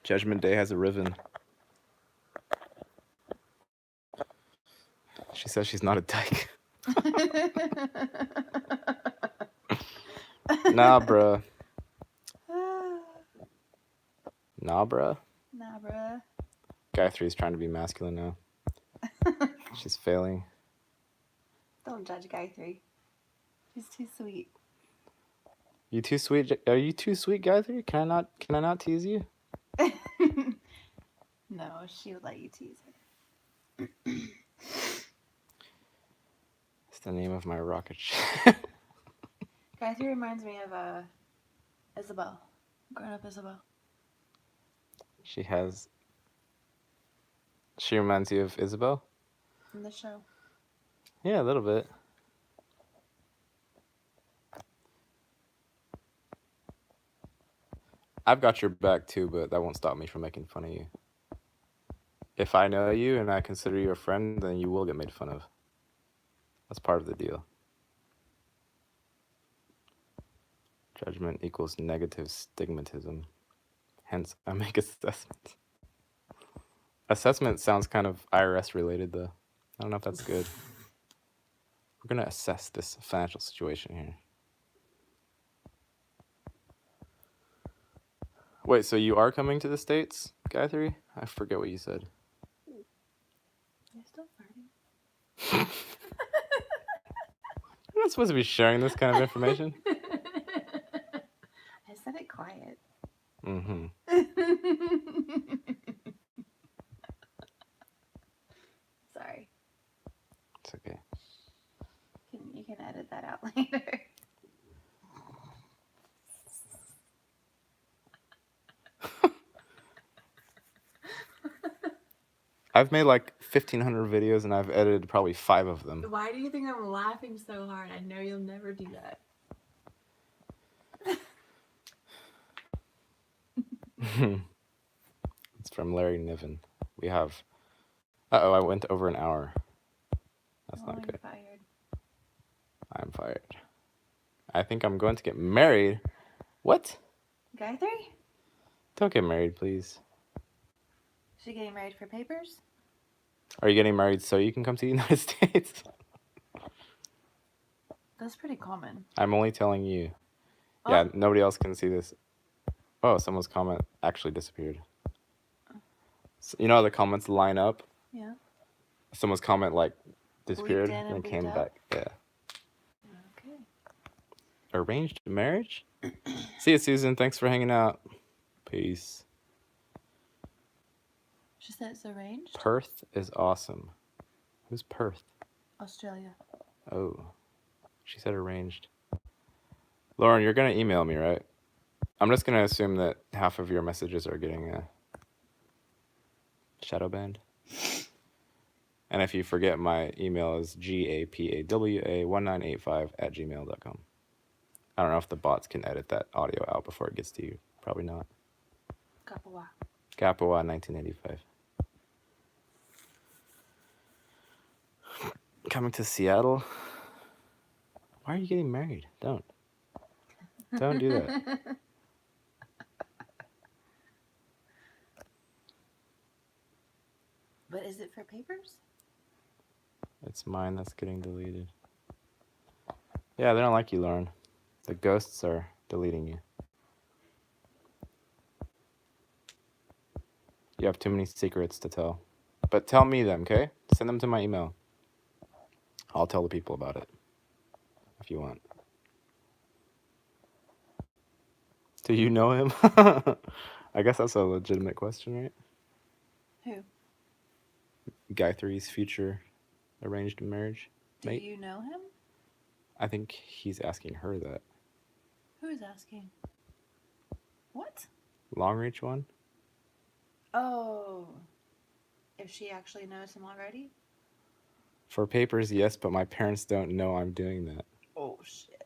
Judgment Day has arisen. She says she's not a dyke. Nah, bruh. Nah, bruh. Nah, bruh. Gayathri's trying to be masculine now. She's failing. Don't judge Gayatri. She's too sweet. You too sweet? Are you too sweet, Gayathri? Can I not tease you? No, she would let you tease her. It's the name of my rocket ship. Gayatri reminds me of Isabel. Grown up Isabel. She reminds you of Isabel? In the show. Yeah, a little bit. I've got your back too, but that won't stop me from making fun of you. If I know you and I consider you a friend, then you will get made fun of. That's part of the deal. Judgment equals negative stigmatism. Hence, I make assessments. Assessment sounds kind of IRS related, though. I don't know if that's good. We're going to assess this financial situation here. Wait, so you are coming to the States, Gayathri? I forget what you said. You're still flirting. You're not supposed to be sharing this kind of information. I said it quiet. Mm-hmm. Sorry. It's okay. You can edit that out later. I've made like 1,500 videos and I've edited probably 5 of them. Why do you think I'm laughing so hard? I know you'll never do that. It's from Larry Niven. We have... Uh-oh, I went over an hour. That's not You're good. fired. I'm fired. I think I'm going to get married. What? Gayatri? Don't get married, please. She getting married for papers? Are you getting married so you can come to the United States? That's pretty common. I'm only telling you. Oh. Yeah, nobody else can see this. Oh, someone's comment actually disappeared. So, you know how the comments line up? Yeah. Someone's comment like disappeared Bleeped in and and came bleeped back. Yeah. Okay. Arranged marriage? See you, Susan. Thanks for hanging out. Peace. She said it's arranged? Perth is awesome. Who's Perth? Australia. Oh. She said arranged. Lauren, you're going to email me, right? I'm just going to assume that half of your messages are getting shadow banned. And if you forget, my email is gapawa1985@gmail.com. I don't know if the bots can edit that audio out before it gets to you. Probably not. Kapawa. Gapawa1985. Coming to Seattle? Why are you getting married? Don't do that. But is it for papers? It's mine that's getting deleted. Yeah, they don't like you, Lauren. The ghosts are deleting you. You have too many secrets to tell. But tell me them, okay? Send them to my email. I'll tell the people about it. If you want. Do you know him? I guess that's a legitimate question, right? Who? Gayathri's future arranged marriage Do mate? you know him? I think he's asking her that. Who is asking? What? Long reach one? Oh. If she actually knows him already? For papers, yes, but my parents don't know I'm doing that. Oh, shit.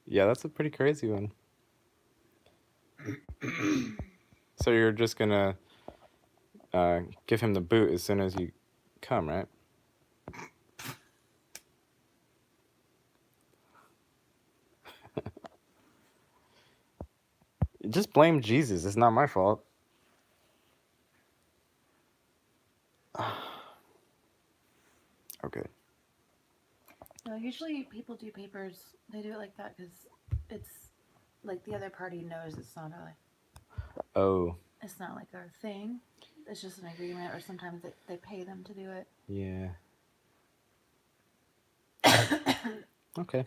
Yeah, that's a pretty crazy one. So you're just gonna give him the boot as soon as you come, right? Just blame Jesus. It's not my fault. Okay. No, usually people do papers. They do it like that because it's like the other party knows Oh, it's not like a thing. It's just an agreement, or sometimes they pay them to do it. yeah. Okay.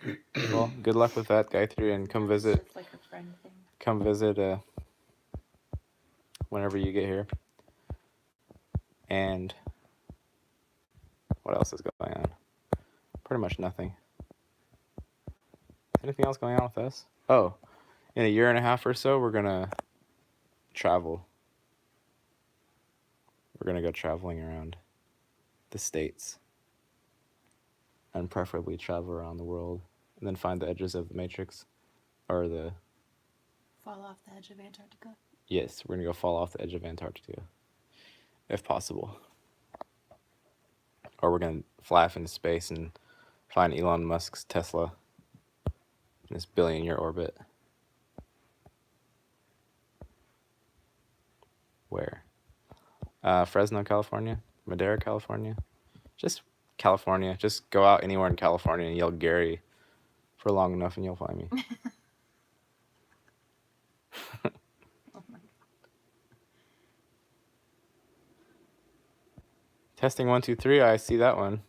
Well, good luck with that, Gayatri, and come It's visit. just like a friend thing. Come visit whenever you get here. And what else is going on? Pretty much nothing. Anything else going on with us? Oh, in a year and a half or so, we're gonna travel. We're gonna go traveling around the States. And preferably travel around the world. And then find the edges of the Matrix. Or the... Fall off the edge of Antarctica. Yes, we're gonna go fall off the edge of Antarctica. If possible. Or we're gonna fly off into space and find Elon Musk's Tesla in this billion-year orbit. Where? Fresno, California. Madera, California. Just California. Just go out anywhere in California and yell Gary for long enough and you'll find me. Oh my. Testing 1, 2, 3. I see that one.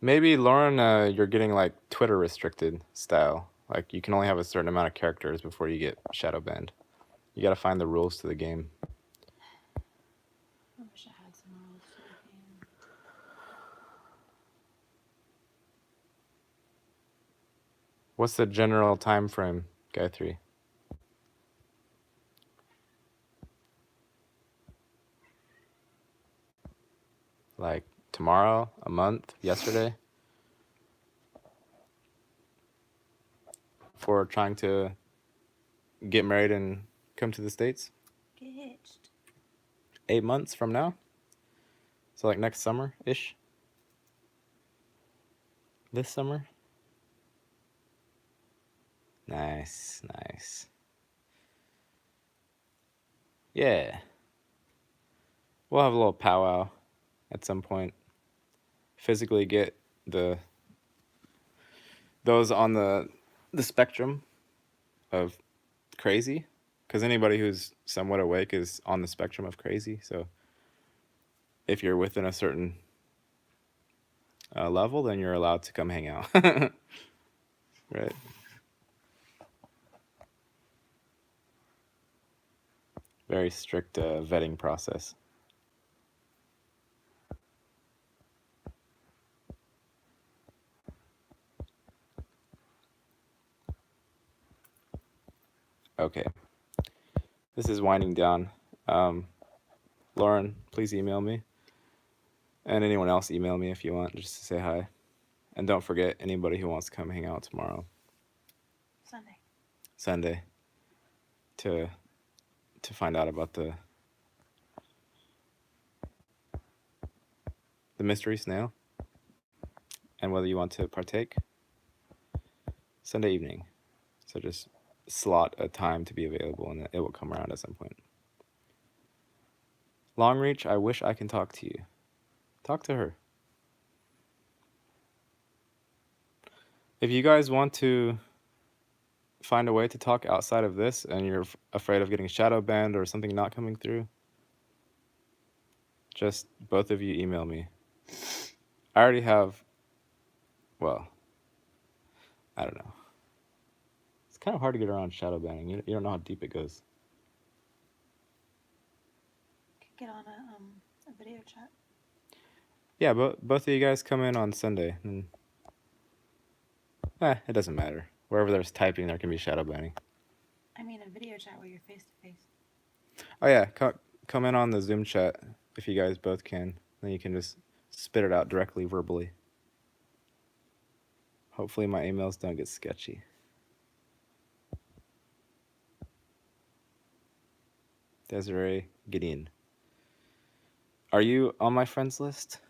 Maybe, Lauren, you're getting like Twitter restricted style. Like you can only have a certain amount of characters before you get shadow banned. You gotta find the rules to the game. I wish I had some rules to the game. What's the general time frame, Gayatri? Like tomorrow, a month, yesterday? For trying to get married and come to the States? Get hitched. 8 months from now? So like next summer-ish? This summer? Nice, nice. Yeah. We'll have a little powwow at some point. Physically get those on the spectrum of crazy, because anybody who's somewhat awake is on the spectrum of crazy. So if you're within a certain level, then you're allowed to come hang out. Right? Very strict vetting process. Okay. This is winding down. Lauren, please email me. And anyone else, email me if you want, just to say hi. And don't forget, anybody who wants to come hang out tomorrow, Sunday, to find out about the mystery snail and whether you want to partake. Sunday evening. So just slot a time to be available and it will come around at some point. Longreach, I wish I can talk to you. Talk to her. If you guys want to find a way to talk outside of this and you're afraid of getting shadow banned or something not coming through, just both of you email me. I already have, well, I don't know. It's kind of hard to get around shadow banning. You don't know how deep it goes. Could get on a video chat. Yeah, but both of you guys come in on Sunday. And, it doesn't matter. Wherever there's typing, there can be shadow banning. I mean, a video chat where you're face to face. Oh yeah, come in on the Zoom chat if you guys both can. Then you can just spit it out directly verbally. Hopefully my emails don't get sketchy. Desiree Gideon. Are you on my friends list?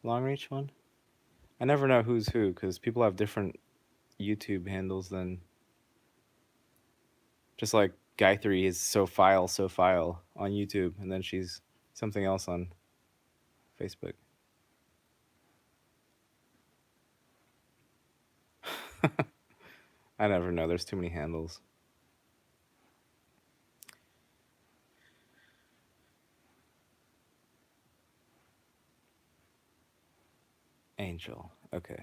Longreach one? I never know who's who because people have different YouTube handles than Just like Gayatri is so file on YouTube, and then she's something else on Facebook. I never know. There's too many handles. Angel. Okay.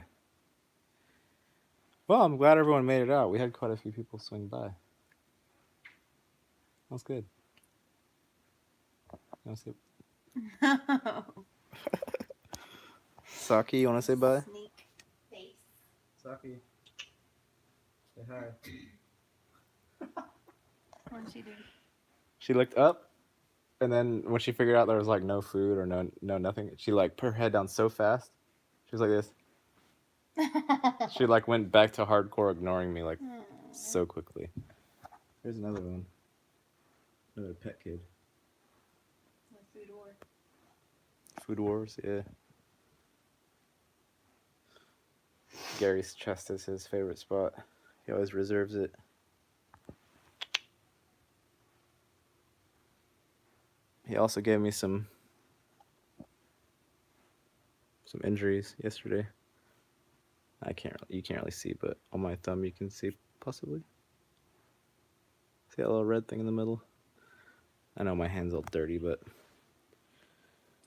Well, I'm glad everyone made it out. We had quite a few people swing by. That's good. You want to say Saki? You want to say bye? Sneak face. Saki. Say hi. What did she do? She looked up, and then when she figured out there was like no food or no nothing, she like put her head down so fast. She was like this. She like went back to hardcore ignoring me like so quickly. Here's another one. Another pet kid. The food war. Food Wars, yeah. Gary's chest is his favorite spot. He always reserves it. He also gave me some injuries yesterday. You can't really see, but on my thumb you can see possibly. See that little red thing in the middle? I know my hand's all dirty, but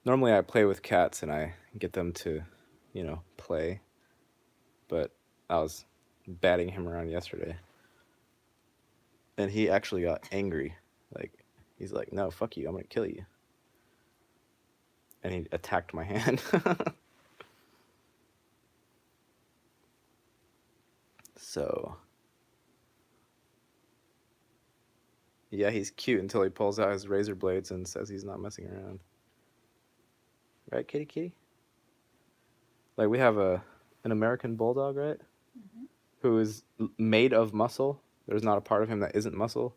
normally I play with cats and I get them to, play. But I was batting him around yesterday. And he actually got angry. Like, he's like, no, fuck you, I'm gonna kill you. And he attacked my hand. So, yeah, he's cute until he pulls out his razor blades and says he's not messing around. Right, kitty kitty? Like, we have an American bulldog, right? Mm-hmm. Who is made of muscle. There's not a part of him that isn't muscle.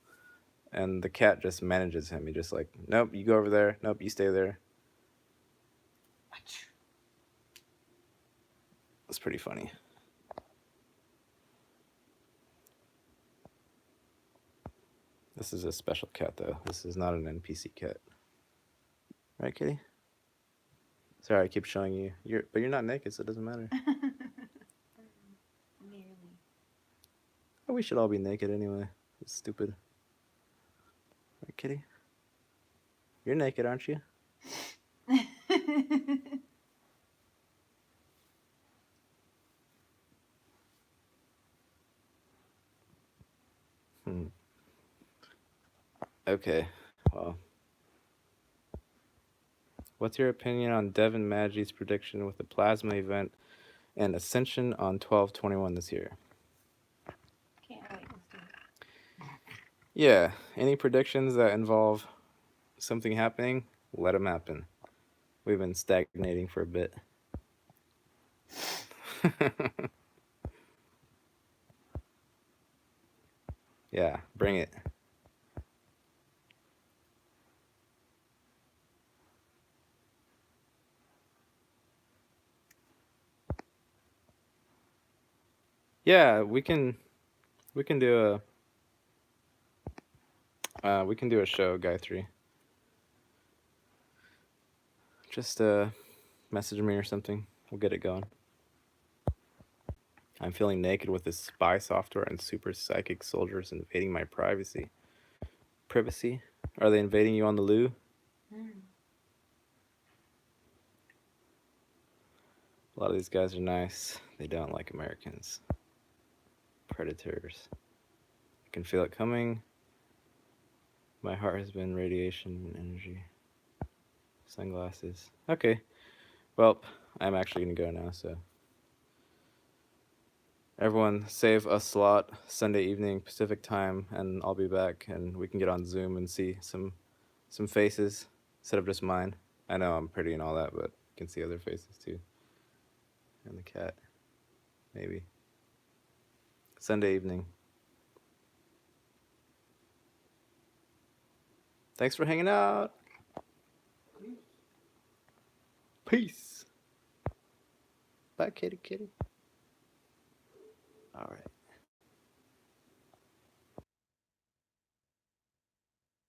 And the cat just manages him. He just like, nope, you go over there. Nope, you stay there. It's pretty funny. This is a special cat, though. This is not an NPC cat. Right, kitty? Sorry, I keep showing you. But you're not naked, so it doesn't matter. Nearly. Oh, we should all be naked anyway. It's stupid. Right, kitty? You're naked, aren't you? Okay, well. What's your opinion on Devin Maggie's prediction with the plasma event and Ascension on 12/21 this year? Can't wait. Let's do it. Yeah, any predictions that involve something happening, let them happen. We've been stagnating for a bit. Yeah, bring it. Yeah, we can do a show, Gayatri. Just message me or something. We'll get it going. I'm feeling naked with this spy software and super psychic soldiers invading my privacy. Privacy? Are they invading you on the loo? A lot of these guys are nice. They don't like Americans. Predators. I can feel it coming. My heart has been radiation and energy. Sunglasses. Okay. Well, I'm actually going to go now, so. Everyone, save a slot Sunday evening Pacific time, and I'll be back, and we can get on Zoom and see some faces instead of just mine. I know I'm pretty and all that, but you can see other faces too. And the cat. Maybe. Sunday evening. Thanks for hanging out. Peace. Bye, kitty kitty. All right.